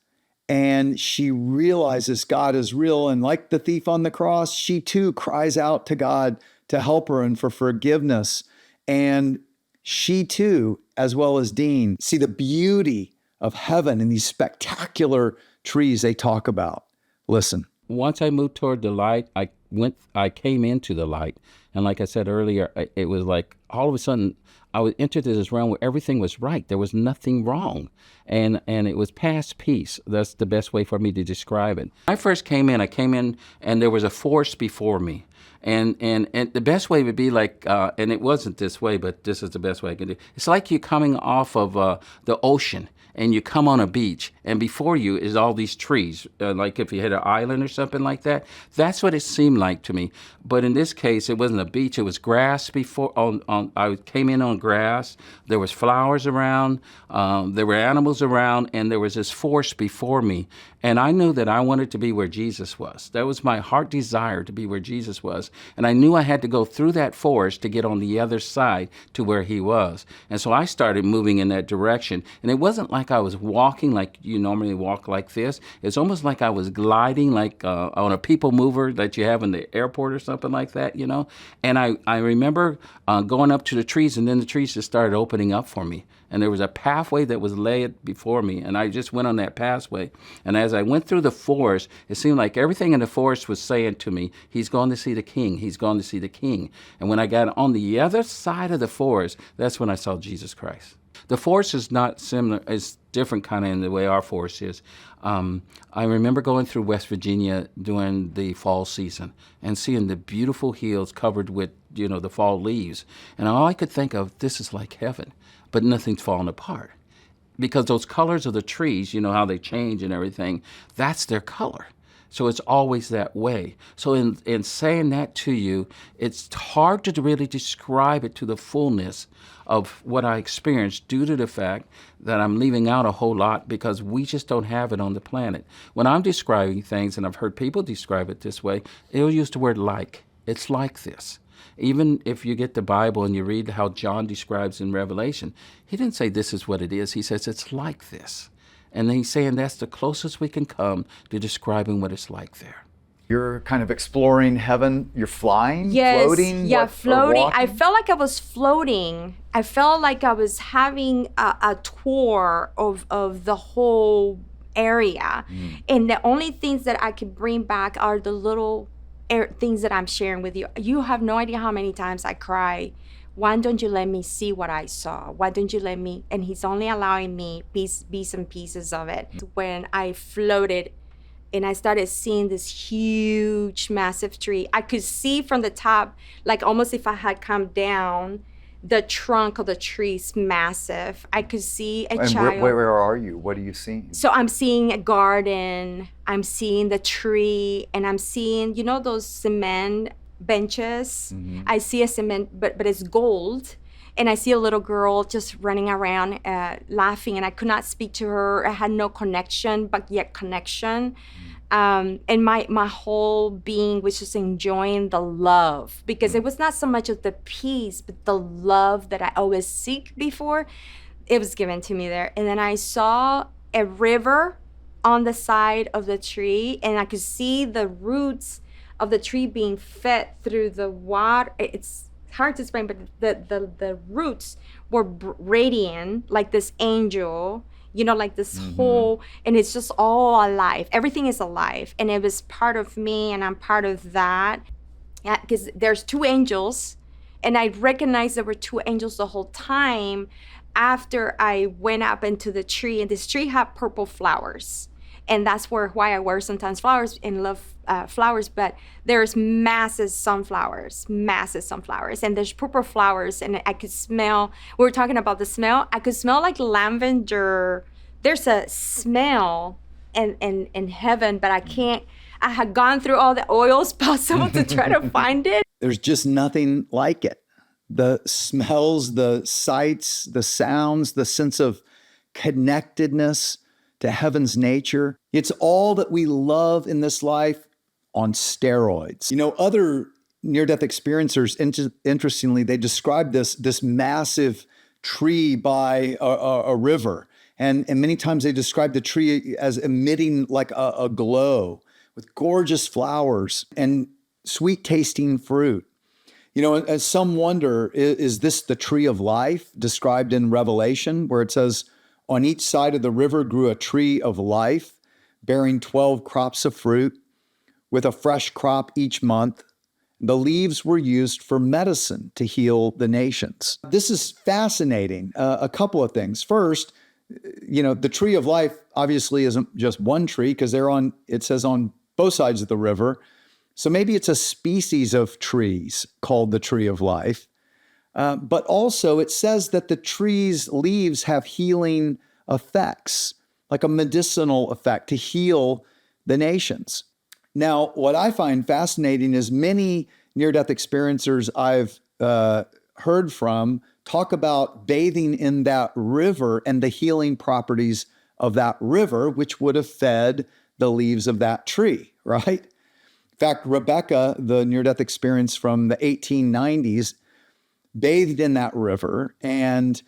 And she realizes God is real. And like the thief on the cross, she too cries out to God to help her and for forgiveness. And she too, as well as Dean, see the beauty of heaven in these spectacular trees they talk about. Listen. Once I moved toward the light, I came into the light. And like I said earlier, it was like all of a sudden I was entered this realm where everything was right. There was nothing wrong. And it was past peace. That's the best way for me to describe it. When I first came in and there was a force before me. And the best way would be like, and it wasn't this way, but this is the best way I can do it. It's like you're coming off of the ocean and you come on a beach and before you is all these trees, like if you hit an island or something like that. That's what it seemed like to me. But in this case, it wasn't a beach, it was grass before. I came in on grass, there was flowers around, there were animals around, and there was this force before me. And I knew that I wanted to be where Jesus was. That was my heart desire, to be where Jesus was. And I knew I had to go through that forest to get on the other side to where he was. And so I started moving in that direction. And it wasn't like I was walking like you normally walk like this. It's almost like I was gliding like on a people mover that you have in the airport or something like that, And I remember going up to the trees, and then the trees just started opening up for me. And there was a pathway that was laid before me, and I just went on that pathway. And as I went through the forest, it seemed like everything in the forest was saying to me, he's going to see the king, he's going to see the king. And when I got on the other side of the forest, that's when I saw Jesus Christ. The forest is not similar, it's different kind of in the way our forest is. I remember going through West Virginia during the fall season and seeing the beautiful hills covered with, the fall leaves. And all I could think of, this is like heaven. But nothing's falling apart. Because those colors of the trees, how they change and everything, that's their color. So it's always that way. So in saying that to you, it's hard to really describe it to the fullness of what I experienced due to the fact that I'm leaving out a whole lot because we just don't have it on the planet. When I'm describing things, and I've heard people describe it this way, they'll use the word like. It's like this. Even if you get the Bible and you read how John describes in Revelation, he didn't say this is what it is. He says it's like this. And he's saying that's the closest we can come to describing what it's like there. You're kind of exploring heaven. You're flying, Yes, floating? yeah, or floating. I walking? felt like I was floating. I felt like I was having a tour of the whole area. And the only things that I could bring back are the little things that I'm sharing with you. You have no idea how many times I cry. Why don't you let me see what I saw? Why don't you let me? And he's only allowing me bits and pieces of it. When I floated and I started seeing this huge, massive tree. I could see from the top, like almost if I had come down, the trunk of the tree is massive. I could see a child. Where are you? What are you seeing? So I'm seeing a garden, I'm seeing the tree, and I'm seeing, those cement benches. I see a cement, but it's gold. And I see a little girl just running around laughing, and I could not speak to her. I had no connection, but yet connection. And my whole being was just enjoying the love, because it was not so much of the peace, but the love that I always seek before. It was given to me there. And then I saw a river on the side of the tree, and I could see the roots of the tree being fed through the water. It's hard to explain, but the roots were radiant, like this angel, like this whole, and it's just all alive. Everything is alive, and it was part of me, and I'm part of that. Yeah, because there's two angels, and I recognized there were two angels the whole time after I went up into the tree, and this tree had purple flowers. And that's why I wear sometimes flowers and love flowers, but there's massive sunflowers, and there's purple flowers, and I could smell, we were talking about the smell, I could smell like lavender. There's a smell in heaven, but I had gone through all the oils possible to try to find it. There's just nothing like it. The smells, the sights, the sounds, the sense of connectedness to heaven's nature. It's all that we love in this life on steroids. Other near-death experiencers, interestingly, they describe this massive tree by a river. And many times they describe the tree as emitting like a glow with gorgeous flowers and sweet-tasting fruit. As some wonder, is this the tree of life described in Revelation, where it says, on each side of the river grew a tree of life, bearing 12 crops of fruit, with a fresh crop each month. The leaves were used for medicine to heal the nations. This is fascinating. A couple of things. First, the tree of life obviously isn't just one tree, because it says on both sides of the river. So maybe it's a species of trees called the tree of life. But also it says that the tree's leaves have healing effects, like a medicinal effect to heal the nations. Now, what I find fascinating is many near-death experiencers I've heard from talk about bathing in that river and the healing properties of that river, which would have fed the leaves of that tree, right? In fact, Rebecca, the near-death experience from the 1890s, bathed in that river, and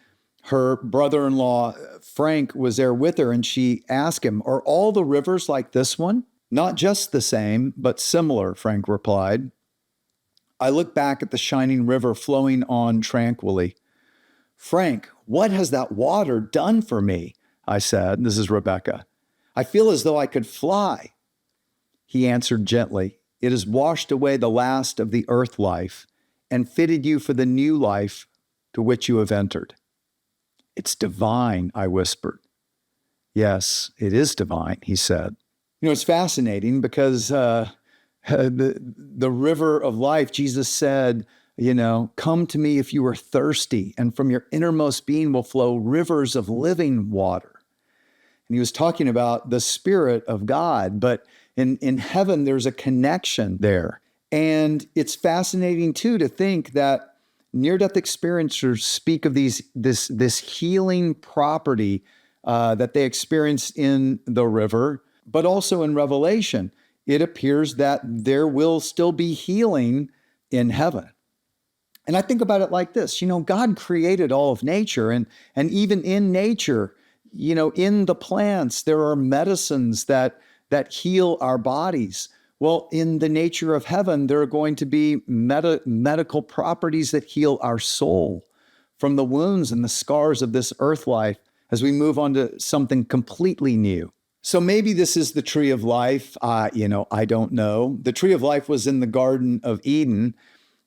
her brother-in-law, Frank, was there with her, and she asked him, are all the rivers like this one? Not just the same, but similar, Frank replied. I look back at the shining river flowing on tranquilly. Frank, what has that water done for me? I said. This is Rebecca. I feel as though I could fly. He answered gently, it has washed away the last of the earth life and fitted you for the new life to which you have entered. It's divine, I whispered. Yes, it is divine, he said. It's fascinating because the river of life, Jesus said, come to me if you are thirsty, and from your innermost being will flow rivers of living water. And he was talking about the Spirit of God, but in heaven, there's a connection there. And it's fascinating, too, to think that near-death experiencers speak of this healing property that they experienced in the river, but also in Revelation. It appears that there will still be healing in heaven. And I think about it like this. God created all of nature, and even in nature, in the plants, there are medicines that heal our bodies. Well, in the nature of heaven, there are going to be medical properties that heal our soul from the wounds and the scars of this earth life as we move on to something completely new. So maybe this is the tree of life. I don't know. The tree of life was in the Garden of Eden.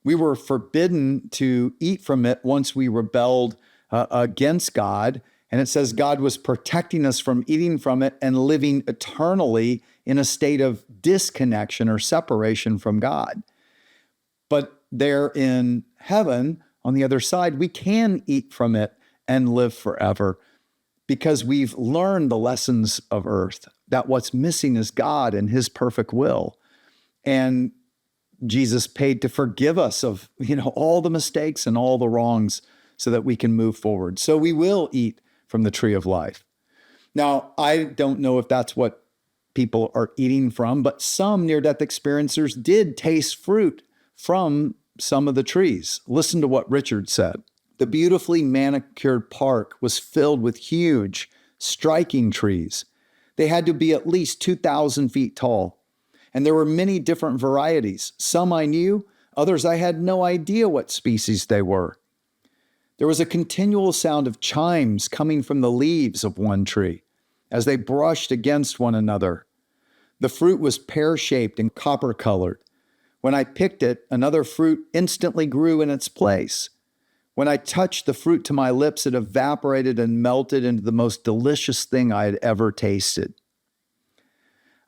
We were forbidden to eat from it once we rebelled against God. And it says God was protecting us from eating from it and living eternally in a state of disconnection or separation from God. But there in heaven, on the other side, we can eat from it and live forever because we've learned the lessons of earth, that what's missing is God and his perfect will. And Jesus paid to forgive us of, all the mistakes and all the wrongs so that we can move forward. So we will eat from the tree of life. Now, I don't know if that's what people are eating from, but some near-death experiencers did taste fruit from some of the trees. Listen to what Richard said. The beautifully manicured park was filled with huge, striking trees. They had to be at least 2,000 feet tall. And there were many different varieties. Some I knew, others I had no idea what species they were. There was a continual sound of chimes coming from the leaves of one tree as they brushed against one another. The fruit was pear-shaped and copper-colored. When I picked it, another fruit instantly grew in its place. When I touched the fruit to my lips, it evaporated and melted into the most delicious thing I had ever tasted.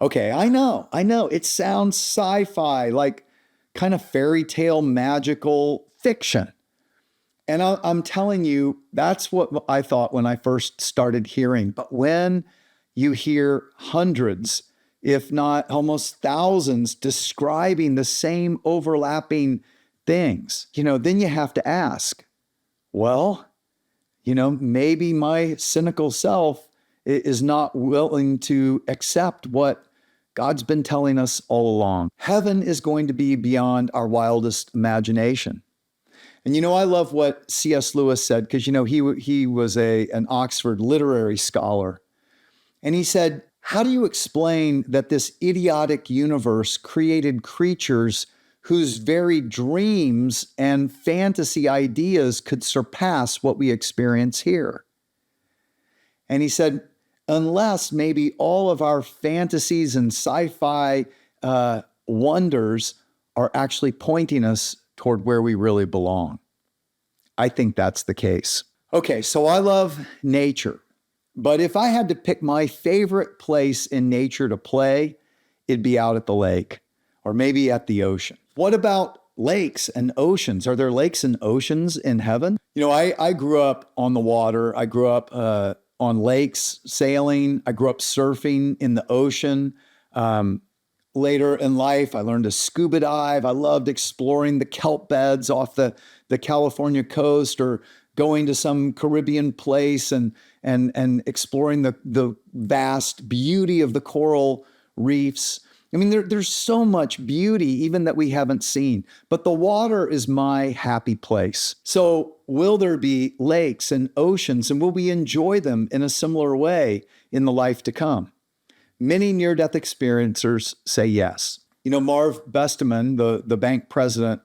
Okay, I know. It sounds sci-fi, like kind of fairy tale magical fiction. And I'm telling you, that's what I thought when I first started hearing. But when you hear hundreds, if not almost thousands, describing the same overlapping things, then you have to ask, well, maybe my cynical self is not willing to accept what God's been telling us all along. Heaven is going to be beyond our wildest imagination. And I love what C.S. Lewis said, because he was an Oxford literary scholar. And he said, how do you explain that this idiotic universe created creatures whose very dreams and fantasy ideas could surpass what we experience here? And he said, unless maybe all of our fantasies and sci-fi wonders are actually pointing us toward where we really belong. I think that's the case. Okay, so I love nature, but if I had to pick my favorite place in nature to play, it'd be out at the lake or maybe at the ocean. What about lakes and oceans? Are there lakes and oceans in heaven? I grew up on the water. I grew up on lakes, sailing. I grew up surfing in the ocean. Later in life, I learned to scuba dive. I loved exploring the kelp beds off the California coast or going to some Caribbean place and exploring the vast beauty of the coral reefs. I mean, there's so much beauty even that we haven't seen, but the water is my happy place. So will there be lakes and oceans, and will we enjoy them in a similar way in the life to come? Many near-death experiencers say yes. Marv Besteman, the bank president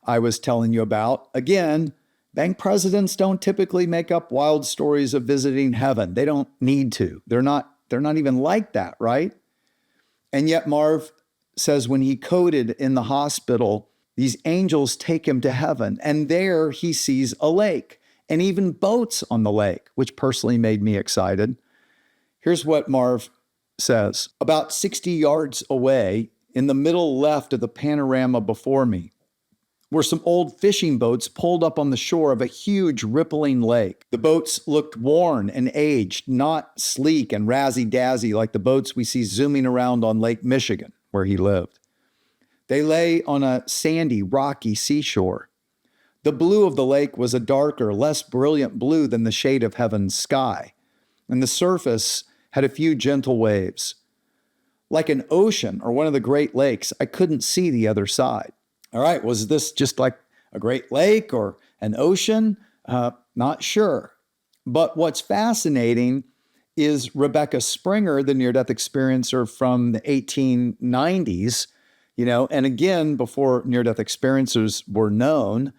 I was telling you about, again, bank presidents don't typically make up wild stories of visiting heaven. They don't need to. They're not even like that, right? And yet Marv says when he coded in the hospital, these angels take him to heaven, and there he sees a lake and even boats on the lake, which personally made me excited. Here's what Marv says. About 60 yards away, in the middle left of the panorama before me, were some old fishing boats pulled up on the shore of a huge rippling lake. The boats looked worn and aged, not sleek and razzy-dazzy like the boats we see zooming around on Lake Michigan, where he lived. They lay on a sandy, rocky seashore. The blue of the lake was a darker, less brilliant blue than the shade of heaven's sky, and the surface had a few gentle waves. Like an ocean or one of the Great Lakes, I couldn't see the other side. All right, was this just like a Great Lake or an ocean? Not sure. But what's fascinating is Rebecca Springer, the near-death experiencer from the 1890s, And again, before near-death experiencers were known,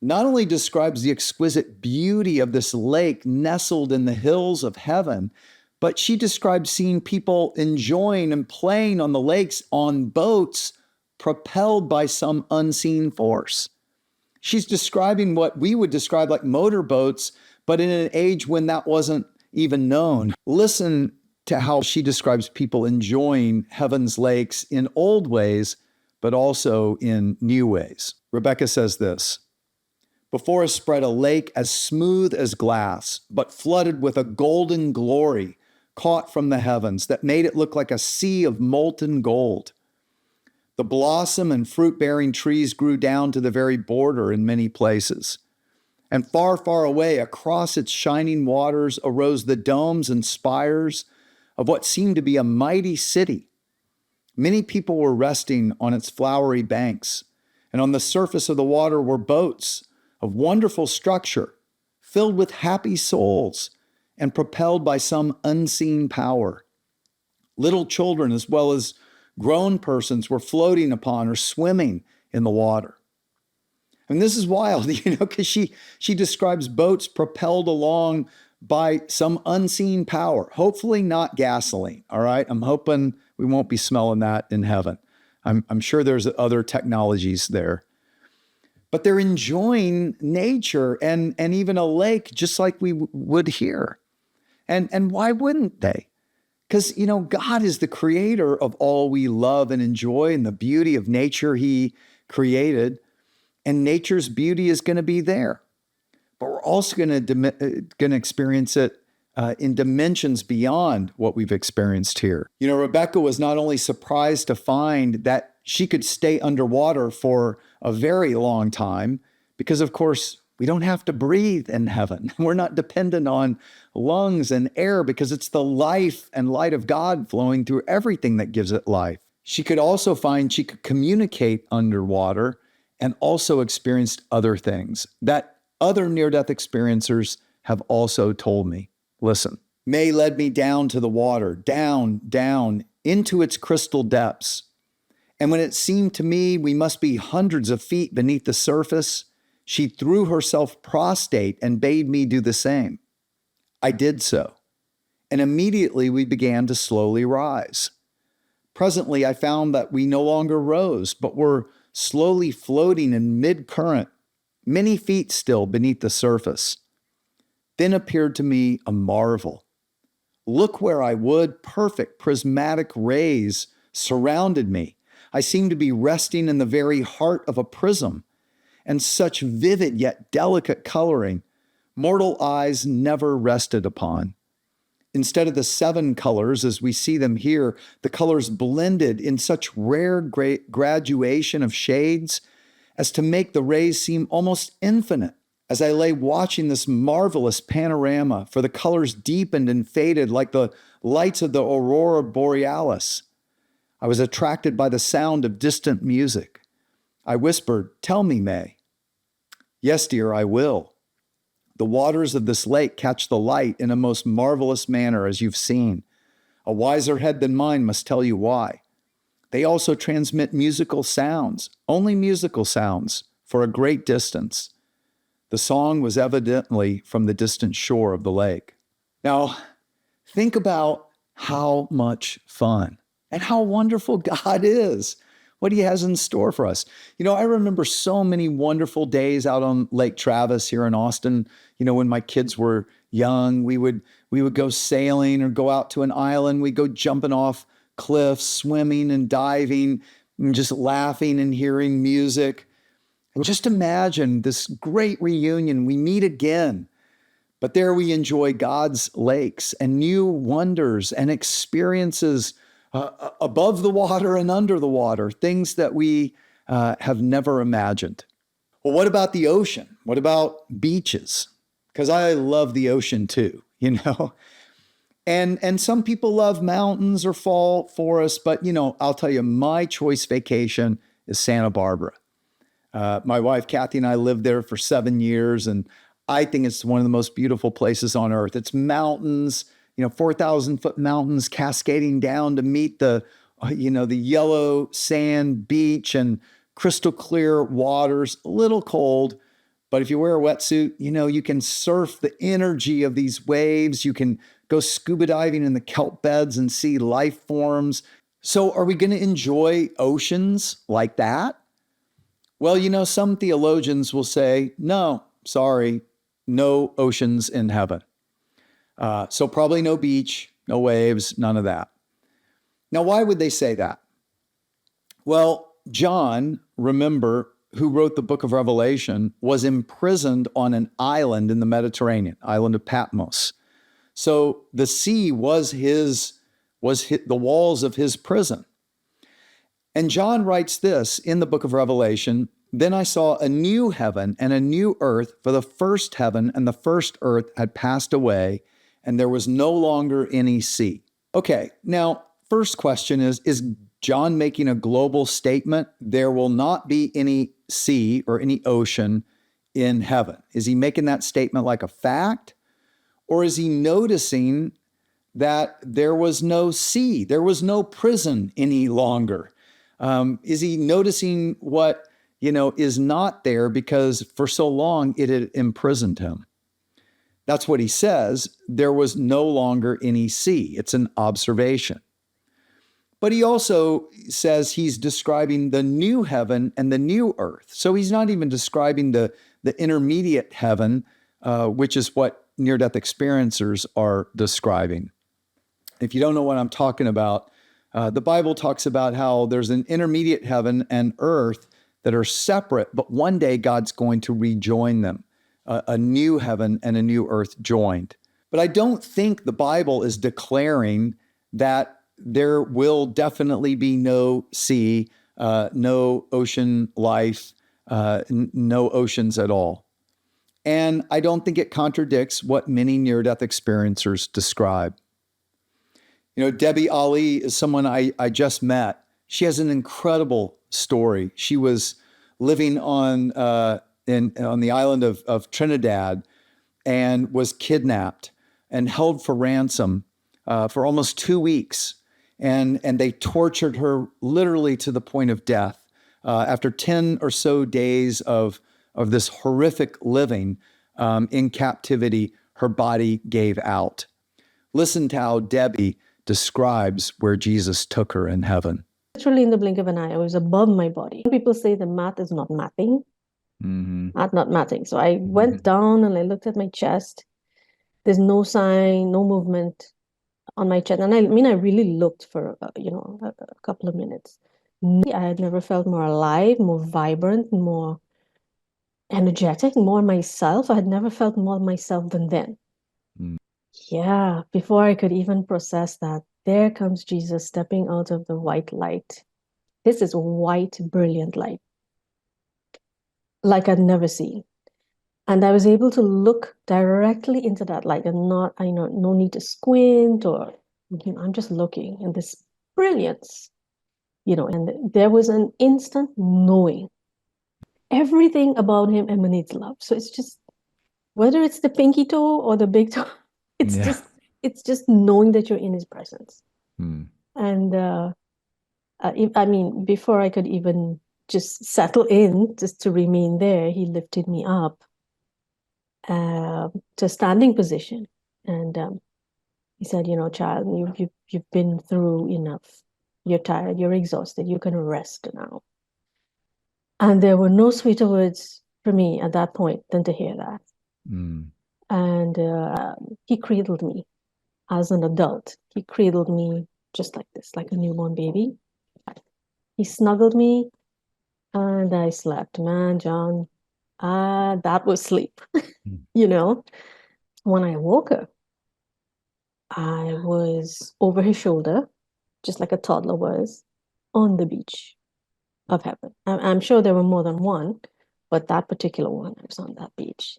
not only describes the exquisite beauty of this lake nestled in the hills of heaven, but she describes seeing people enjoying and playing on the lakes on boats propelled by some unseen force. She's describing what we would describe like motorboats, but in an age when that wasn't even known. Listen to how she describes people enjoying heaven's lakes in old ways, but also in new ways. Rebecca says this: "Before us spread a lake as smooth as glass, but flooded with a golden glory caught from the heavens that made it look like a sea of molten gold. The blossom and fruit-bearing trees grew down to the very border in many places. And far, far away across its shining waters arose the domes and spires of what seemed to be a mighty city. Many people were resting on its flowery banks, and on the surface of the water were boats of wonderful structure, filled with happy souls and propelled by some unseen power. Little children as well as grown persons were floating upon or swimming in the water." And this is wild, because she describes boats propelled along by some unseen power, hopefully not gasoline, all right? I'm hoping we won't be smelling that in heaven. I'm sure there's other technologies there. But they're enjoying nature and even a lake just like we would here. And why wouldn't they? Because, God is the creator of all we love and enjoy and the beauty of nature he created. And nature's beauty is going to be there. But we're also going to experience it in dimensions beyond what we've experienced here. Rebecca was not only surprised to find that she could stay underwater for a very long time, because of course, we don't have to breathe in heaven. We're not dependent on lungs and air because it's the life and light of God flowing through everything that gives it life. She could also find she could communicate underwater and also experienced other things that other near-death experiencers have also told me. Listen, May led me down to the water, down, down into its crystal depths. And when it seemed to me we must be hundreds of feet beneath the surface, she threw herself prostrate and bade me do the same. I did so, and immediately we began to slowly rise. Presently, I found that we no longer rose, but were slowly floating in mid-current, many feet still beneath the surface. Then appeared to me a marvel. Look where I would, perfect prismatic rays surrounded me. I seemed to be resting in the very heart of a prism, and such vivid yet delicate coloring mortal eyes never rested upon. Instead of the 7 colors as we see them here, the colors blended in such rare graduation of shades as to make the rays seem almost infinite. As I lay watching this marvelous panorama, for the colors deepened and faded like the lights of the aurora borealis, I was attracted by the sound of distant music. I whispered, "Tell me, May." "Yes, dear, I will. The waters of this lake catch the light in a most marvelous manner, as you've seen. A wiser head than mine must tell you why. They also transmit musical sounds, only musical sounds, for a great distance." The song was evidently from the distant shore of the lake. Now, think about how much fun and how wonderful God is, what he has in store for us. I remember so many wonderful days out on Lake Travis here in Austin. When my kids were young, we would go sailing or go out to an island. We'd go jumping off cliffs, swimming and diving, and just laughing and hearing music. And just imagine this great reunion. We meet again, but there we enjoy God's lakes and new wonders and experiences above the water and under the water, things that we have never imagined. Well, what about the ocean? What about beaches? Because I love the ocean too, And some people love mountains or fall forests, but I'll tell you, my choice vacation is Santa Barbara. My wife, Kathy, and I lived there for 7 years, and I think it's one of the most beautiful places on earth. It's mountains, 4,000-foot mountains cascading down to meet the the yellow sand beach and crystal clear waters, a little cold. But if you wear a wetsuit, you can surf the energy of these waves. You can go scuba diving in the kelp beds and see life forms. So are we going to enjoy oceans like that? Well, some theologians will say, no, sorry, no oceans in heaven. So probably no beach, no waves, none of that. Now, why would they say that? Well, John, remember, who wrote the book of Revelation, was imprisoned on an island in the Mediterranean, island of Patmos. So the sea was the walls of his prison. And John writes this in the book of Revelation, "Then I saw a new heaven and a new earth, for the first heaven and the first earth had passed away, and there was no longer any sea." Okay, now, first question is John making a global statement? There will not be any sea or any ocean in heaven. Is he making that statement like a fact? Or is he noticing that there was no sea, there was no prison any longer? Is he noticing what, is not there because for so long it had imprisoned him? That's what he says. There was no longer any sea. It's an observation. But he also says he's describing the new heaven and the new earth. So he's not even describing the intermediate heaven, which is what near-death experiencers are describing. If you don't know what I'm talking about, the Bible talks about how there's an intermediate heaven and earth that are separate, but one day God's going to rejoin them, a new heaven and a new earth joined. But I don't think the Bible is declaring that there will definitely be no sea, no ocean life, no oceans at all. And I don't think it contradicts what many near-death experiencers describe. Debbie Ali is someone I just met. She has an incredible story. She was living on the island of Trinidad and was kidnapped and held for ransom for almost 2 weeks. And they tortured her literally to the point of death. After 10 or so days of this horrific living in captivity, her body gave out. Listen to how Debbie describes where Jesus took her in heaven. Literally in the blink of an eye, I was above my body. People say the math is not mathing. Not mathing. So I went down and I looked at my chest. There's no sign, no movement on my chest. And I really looked for, a couple of minutes. I had never felt more alive, more vibrant, more energetic, more myself. I had never felt more myself than then. Yeah, before I could even process that, there comes Jesus stepping out of the white light. This is white, brilliant light, like I'd never seen. And I was able to look directly into that light and not, no need to squint or, I'm just looking in this brilliance, and there was an instant knowing. Everything about him emanates love. So it's just, whether it's the pinky toe or the big toe, it's just knowing that you're in his presence. And before I could even just settle in, just to remain there, he lifted me up to a standing position. And he said, child, you've been through enough. You're tired, you're exhausted, you can rest now. And there were no sweeter words for me at that point than to hear that. And he cradled me as an adult. He cradled me just like this, like a newborn baby. He snuggled me and I slept. Man, John, that was sleep. When I woke up, I was over his shoulder, just like a toddler was, on the beach of heaven. I'm sure there were more than one, but that particular one, I was on that beach.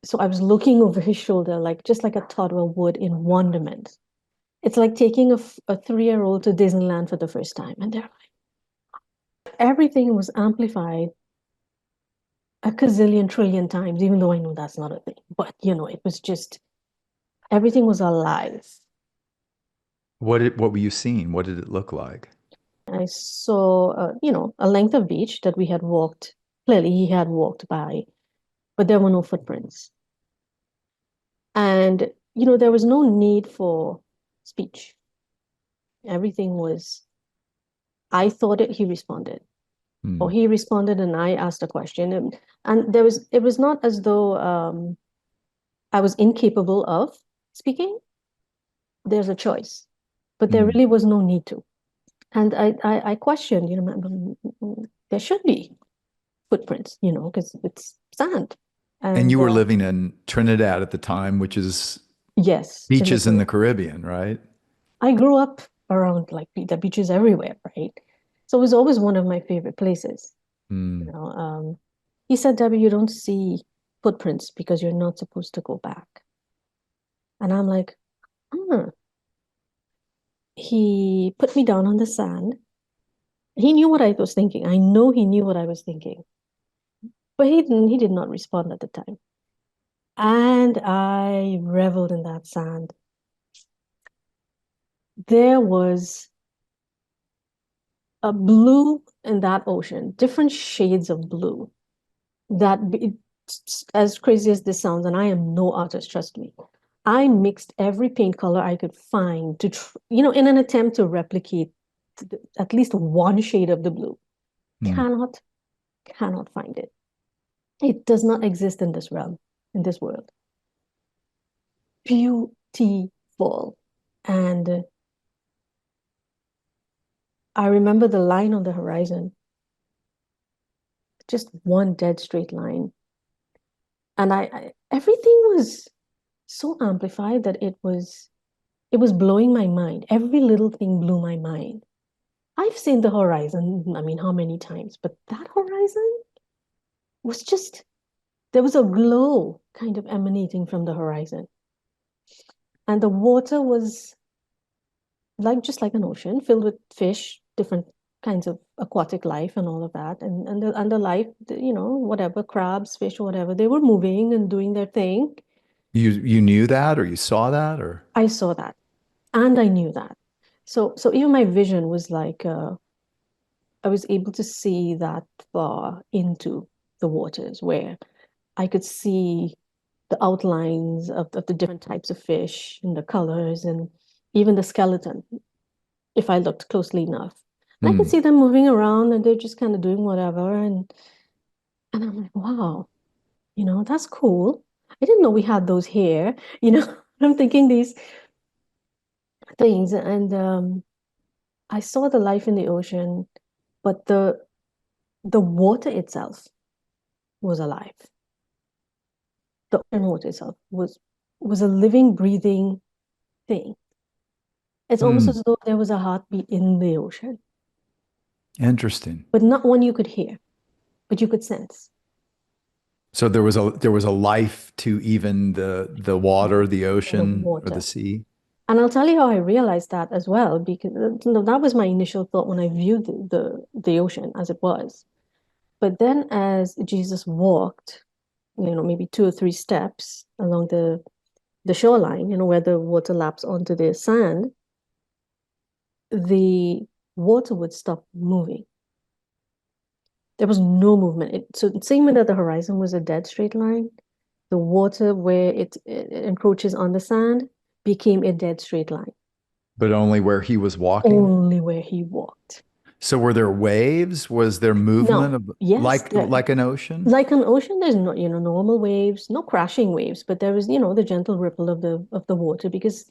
So I was looking over his shoulder, just like a toddler would, in wonderment. It's like taking a 3-year-old to Disneyland for the first time. And they're like, everything was amplified a gazillion trillion times, even though I know that's not a thing. But, it was just, everything was alive. What were you seeing? What did it look like? I saw, a length of beach that we had walked. Clearly, he had walked by, but there were no footprints. And, there was no need for speech. Everything was, I thought it, he responded. Or he responded and I asked a question. And it was not as though I was incapable of speaking. There's a choice, but there really was no need to. And I questioned, there should be footprints, because it's sand. And you were living in Trinidad at the time, which is yes, beaches in the Caribbean, right? I grew up around like the beaches everywhere, right? So it was always one of my favorite places. He said, Debbie, you don't see footprints because you're not supposed to go back. And I'm like, He put me down on the sand. He knew what I was thinking. I know he knew what I was thinking. But he did not respond at the time. And I reveled in that sand. There was a blue in that ocean, different shades of blue. As crazy as this sounds, and I am no artist, trust me, I mixed every paint color I could find to, in an attempt to replicate at least one shade of the blue. Cannot find it. It does not exist in this realm, in this world. Beautiful. And I remember the line on the horizon, just one dead straight line. And everything was so amplified that it was blowing my mind. Every little thing blew my mind. I've seen the horizon, I mean, how many times? But that horizon was just, there was a glow kind of emanating from the horizon. And the water was just like an ocean, filled with fish, different kinds of aquatic life and all of that. And the life, whatever, crabs, fish, whatever, they were moving and doing their thing. You knew that, or you saw that, or? I saw that, and I knew that. So even my vision was like, I was able to see that far into the waters where I could see the outlines of the different types of fish and the colors and even the skeleton, if I looked closely enough. And I could see them moving around and they're just kind of doing whatever. And I'm like, wow, that's cool. I didn't know we had those here. I'm thinking these things. And I saw the life in the ocean, but the water itself was alive. The ocean water itself was a living, breathing thing. It's almost as though there was a heartbeat in the ocean. Interesting. But not one you could hear, but you could sense. So there was a life to even the water, the ocean, or the sea. And I'll tell you how I realized that as well, because that was my initial thought when I viewed the ocean as it was. But then as Jesus walked, maybe 2 or 3 steps along the shoreline, where the water laps onto the sand, the water would stop moving. There was no movement. So same way that the horizon was a dead straight line, the water where it encroaches on the sand became a dead straight line. But only where he was walking? Only where he walked. So were there waves? Was there movement? No. Yes, like an ocean? Like an ocean, there's no, normal waves, no crashing waves, but there was, the gentle ripple of the water, because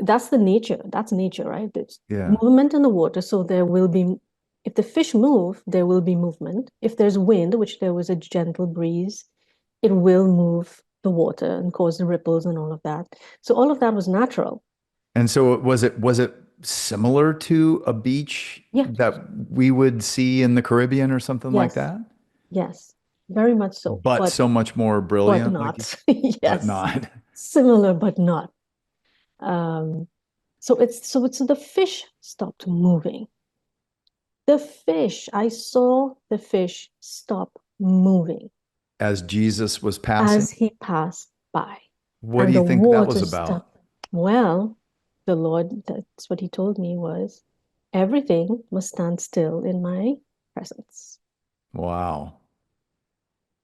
that's the nature. That's nature, right? There's movement in the water. So there will be, if the fish move, there will be movement. If there's wind, which there was a gentle breeze, it will move the water and cause the ripples and all of that. So all of that was natural. And so was it similar to a beach that we would see in the Caribbean or something like that? Yes, very much so. But so much more brilliant. But not. Yes. But not. Similar, but not. So the fish stopped moving. I saw the fish stop moving. As Jesus was passing? As he passed by. What do you think that was about? Well, the Lord, that's what he told me was, everything must stand still in my presence. Wow.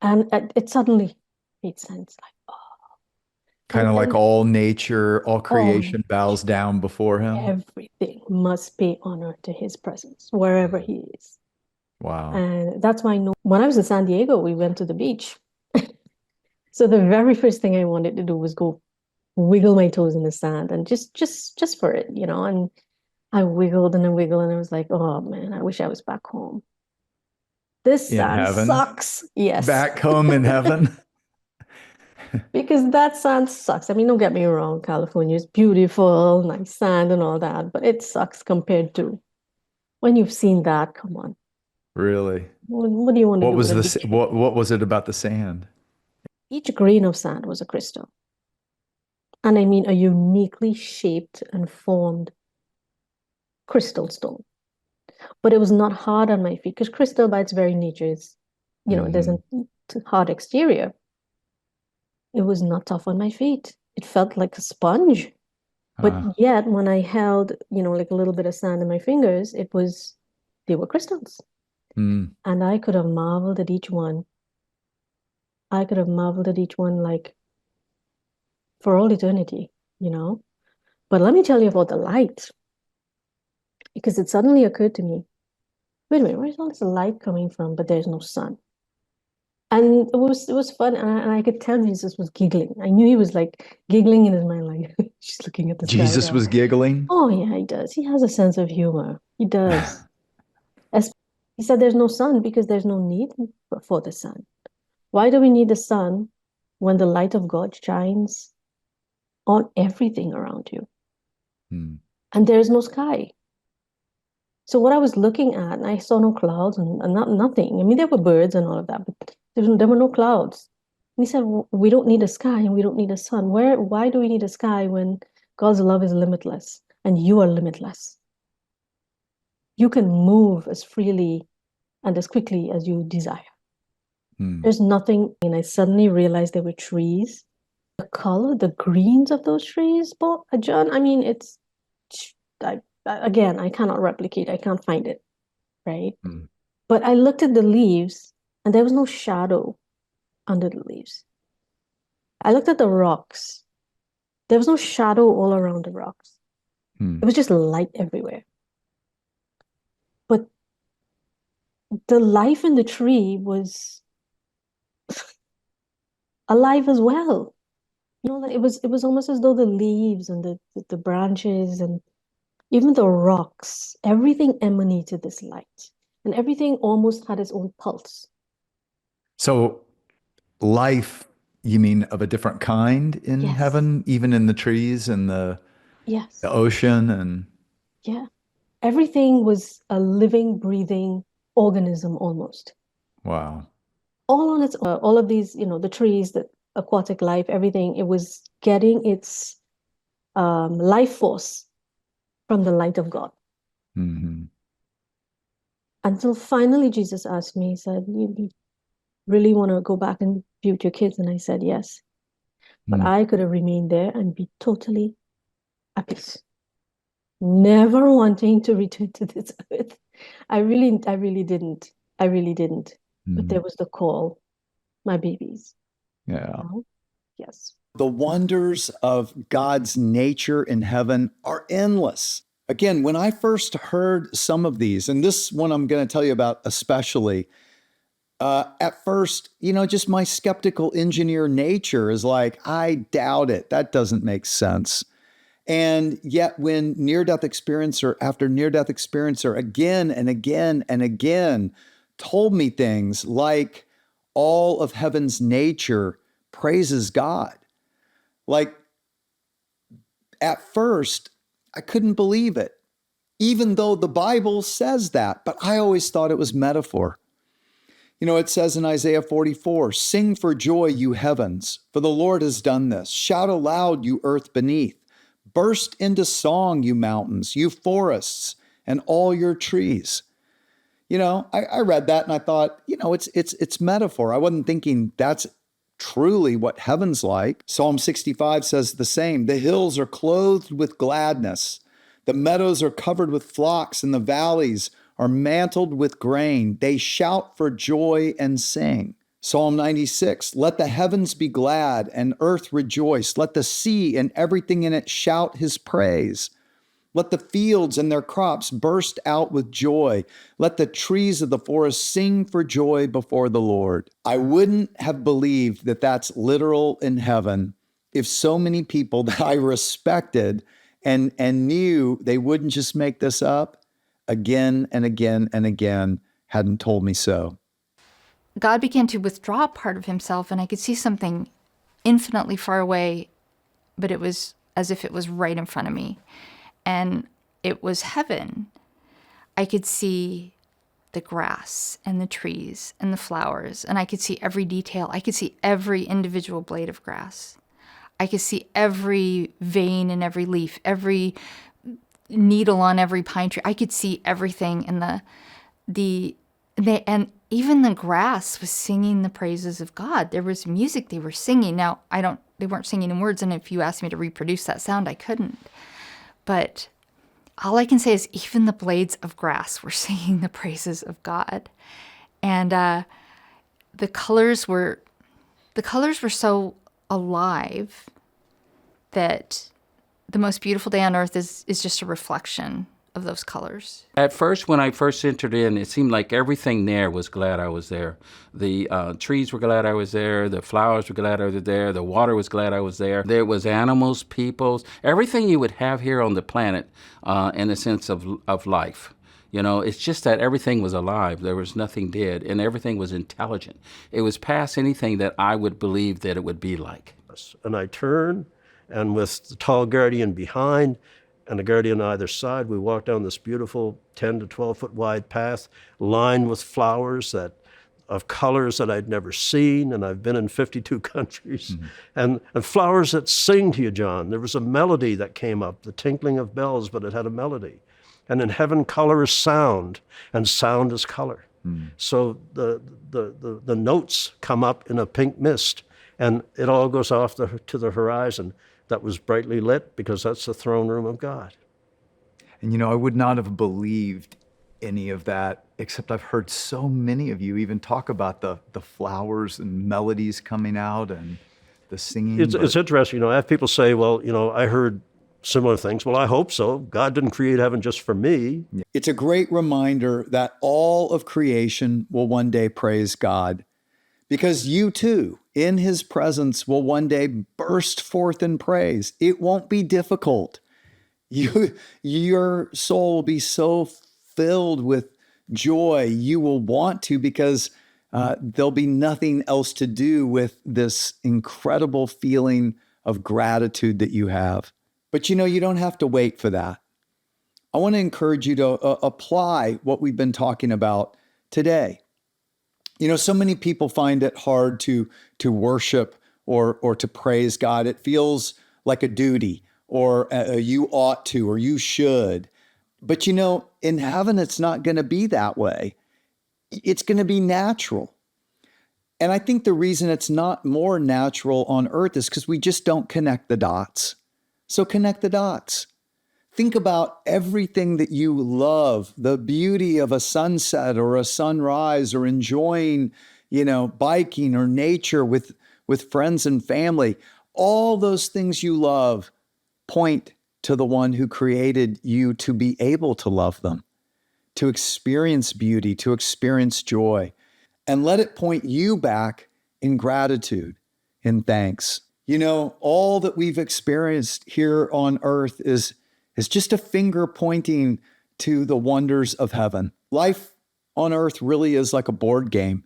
And it suddenly made sense. Like, oh. Kind of like all nature, all creation bows down before him. Everything must pay honor to his presence, wherever he is. Wow. And that's why I know when I was in San Diego, we went to the beach. So the very first thing I wanted to do was go wiggle my toes in the sand and just for it, you know. And I wiggled and I wiggled and I was like, oh man, I wish I was back home. This In sand heaven? sucks. Yes. Back home in heaven? Because that sand sucks. I mean, don't get me wrong, California is beautiful, nice sand and all that, but it sucks compared to when you've seen that. Come on. Really? What do you want to What do was with a this? beach? What was it about the sand? Each grain of sand was a crystal. And I mean a uniquely shaped and formed crystal stone. But it was not hard on my feet because crystal by its very nature is, you know, it doesn't hard exterior. It was not tough on my feet. It felt like a sponge. But yet when I held, you know, like a little bit of sand in my fingers, they were crystals. And I could have marveled at each one. I could have marveled at each one like for all eternity, you know. But let me tell you about the light. Because it suddenly occurred to me, wait a minute, where's all this light coming from? But there's no sun. And it was fun, and I could tell Jesus was giggling. I knew he was like giggling in his mind, like she's looking at the sky. Jesus was giggling? Oh yeah, he does. He has a sense of humor. He does. He said there's no sun because there's no need for the sun. Why do we need the sun when the light of God shines on everything around you? And there's no sky. So what I was looking at, and I saw no clouds and nothing. I mean, there were birds and all of that, but there were no clouds. And he said, we don't need a sky and we don't need a sun. Why do we need a sky when God's love is limitless and you are limitless? You can move as freely and as quickly as you desire. There's nothing. And I suddenly realized there were trees. The color, the greens of those trees, John, I mean, again, I cannot replicate. I can't find it, right? But I looked at the leaves and there was no shadow under the leaves. I looked at the rocks. There was no shadow all around the rocks. It was just light everywhere. But the life in the tree was alive as well. You know, it was almost as though the leaves and the branches and even the rocks, everything emanated this light. And everything almost had its own pulse. So life, you mean of a different kind in heaven, even in the trees and the ocean and... Yeah. Everything was a living, breathing organism almost. Wow. All on its all of these, you know, the trees, the aquatic life, everything, it was getting its life force from the light of God. Until finally Jesus asked me, he said, you really want to go back and be with your kids? And I said, yes. But I could have remained there and be totally at peace. Never wanting to return to this earth. I really didn't. But there was the call, my babies. Yeah. You know? Yes. The wonders of God's nature in heaven are endless. Again, when I first heard some of these, and this one I'm going to tell you about especially, at first, you know, just my skeptical engineer nature is like, I doubt it. That doesn't make sense. And yet when near-death experiencer after near-death experiencer again and again and again told me things like all of heaven's nature praises God. Like at first, I couldn't believe it, even though the Bible says that, but I always thought it was metaphor. You know, it says in Isaiah 44, sing for joy, you heavens, for the Lord has done this. Shout aloud, you earth beneath. Burst into song, you mountains, you forests, and all your trees. You know, I read that and I thought, you know, it's metaphor. I wasn't thinking that's truly what heaven's like. Psalm 65 says the same. The hills are clothed with gladness. The meadows are covered with flocks, and the valleys are mantled with grain. They shout for joy and sing. Psalm 96, let the heavens be glad and earth rejoice. Let the sea and everything in it shout his praise. Let the fields and their crops burst out with joy. Let the trees of the forest sing for joy before the Lord. I wouldn't have believed that that's literal in heaven if so many people that I respected and knew they wouldn't just make this up again and again and again hadn't told me so. God began to withdraw part of himself, and I could see something infinitely far away, but it was as if it was right in front of me. And it was heaven. I could see the grass and the trees and the flowers, and I could see every detail. I could see every individual blade of grass. I could see every vein in every leaf, every needle on every pine tree. I could see everything, and and even the grass was singing the praises of God. There was music they were singing. Now, they weren't singing in words, and if you asked me to reproduce that sound, I couldn't. But all I can say is even the blades of grass were singing the praises of God. And the colors were so alive that the most beautiful day on earth is just a reflection of those colors. At first, when I first entered in, it seemed like everything there was glad I was there. The trees were glad I was there. The flowers were glad I was there. The water was glad I was there. There was animals, peoples, everything you would have here on the planet in the sense of life. You know, it's just that everything was alive. There was nothing dead, and everything was intelligent. It was past anything that I would believe that it would be like. And I turned, and with the tall guardian behind, and a guardian on either side, we walked down this beautiful 10 to 12 foot wide path lined with flowers of colors that I'd never seen, and I've been in 52 countries. Mm-hmm. And flowers that sing to you, John. There was a melody that came up, the tinkling of bells, but it had a melody. And in heaven, color is sound, and sound is color. Mm-hmm. So the notes come up in a pink mist, and it all goes off to the horizon. That was brightly lit because that's the throne room of God. And I would not have believed any of that, except I've heard so many of you even talk about the flowers and melodies coming out and the singing. It's interesting. I have people say, well, I heard similar things. Well, I hope so. God didn't create heaven just for me. It's a great reminder that all of creation will one day praise God, because you too, in his presence, will one day burst forth in praise. It won't be difficult. Your soul will be so filled with joy, you will want to, because there'll be nothing else to do with this incredible feeling of gratitude that you have. But you don't have to wait for that. I want to encourage you to apply what we've been talking about today. So many people find it hard to worship or to praise God. It feels like a duty, or you ought to, or you should. But in heaven, it's not going to be that way. It's going to be natural. And I think the reason it's not more natural on earth is because we just don't connect the dots. So connect the dots. Think about everything that you love, the beauty of a sunset or a sunrise, or enjoying, biking or nature with friends and family. All those things you love point to the one who created you to be able to love them, to experience beauty, to experience joy, and let it point you back in gratitude, in thanks. All that we've experienced here on earth is just a finger pointing to the wonders of heaven. Life on earth really is like a board game.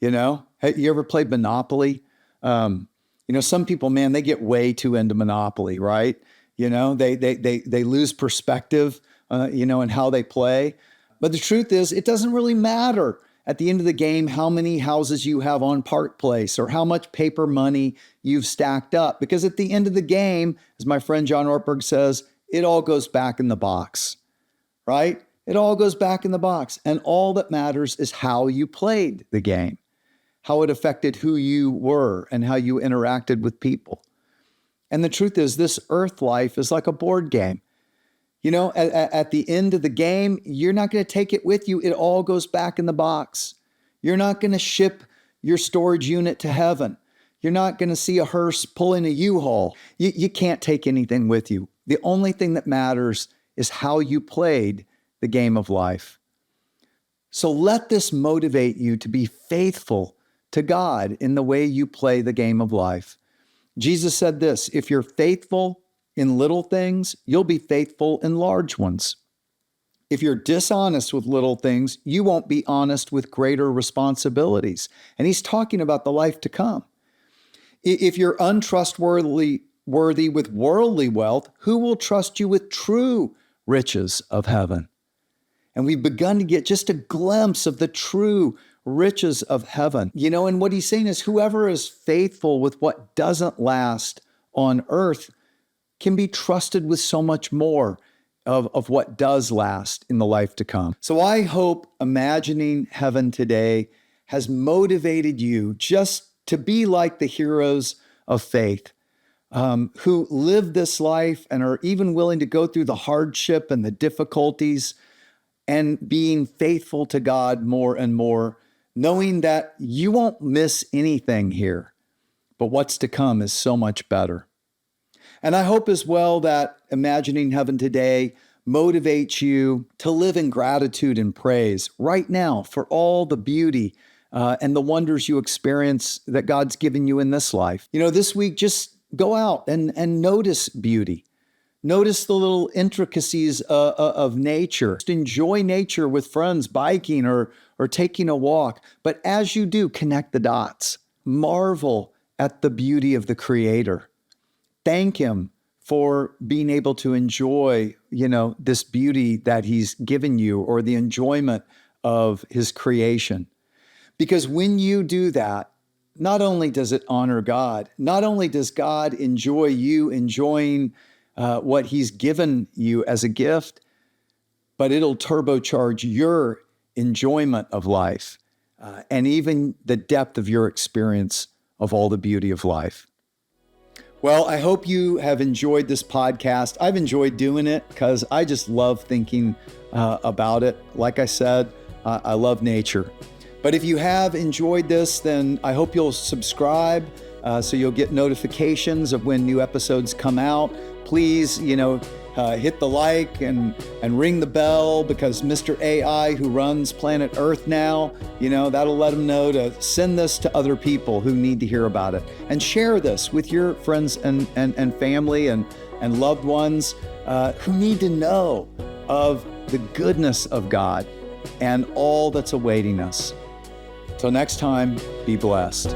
Have you ever played Monopoly? Some people, man, they get way too into Monopoly, right? They lose perspective, in how they play. But the truth is, it doesn't really matter at the end of the game how many houses you have on Park Place or how much paper money you've stacked up. Because at the end of the game, as my friend John Ortberg says, it all goes back in the box, right? It all goes back in the box. And all that matters is how you played the game, how it affected who you were and how you interacted with people. And the truth is, this earth life is like a board game. You know, at the end of the game, you're not going to take it with you. It all goes back in the box. You're not going to ship your storage unit to heaven. You're not going to see a hearse pulling a U-Haul. You can't take anything with you. The only thing that matters is how you played the game of life. So let this motivate you to be faithful to God in the way you play the game of life. Jesus said this, if you're faithful in little things, you'll be faithful in large ones. If you're dishonest with little things, you won't be honest with greater responsibilities. And he's talking about the life to come. If you're untrustworthy with worldly wealth, who will trust you with true riches of heaven? And we've begun to get just a glimpse of the true riches of heaven. You know, and what he's saying is whoever is faithful with what doesn't last on earth can be trusted with so much more of what does last in the life to come. So I hope imagining heaven today has motivated you just to be like the heroes of faith who live this life and are even willing to go through the hardship and the difficulties and being faithful to God more and more, knowing that you won't miss anything here, but what's to come is so much better. And I hope as well that imagining heaven today motivates you to live in gratitude and praise right now for all the beauty and the wonders you experience that God's given you in this life. You know, this week, just go out and notice beauty. Notice the little intricacies of nature. Just enjoy nature with friends, biking or taking a walk. But as you do, connect the dots. Marvel at the beauty of the Creator. Thank Him for being able to enjoy, you know, this beauty that He's given you or the enjoyment of His creation. Because when you do that, not only does it honor God, not only does God enjoy you enjoying what He's given you as a gift, but it'll turbocharge your enjoyment of life and even the depth of your experience of all the beauty of life. Well, I hope you have enjoyed this podcast. I've enjoyed doing it because I just love thinking about it. Like I said, I love nature. But if you have enjoyed this, then I hope you'll subscribe so you'll get notifications of when new episodes come out. Please, hit the like and ring the bell, because Mr. AI, who runs Planet Earth now, that'll let him know to send this to other people who need to hear about it. And share this with your friends and family and loved ones who need to know of the goodness of God and all that's awaiting us. Till next time, be blessed.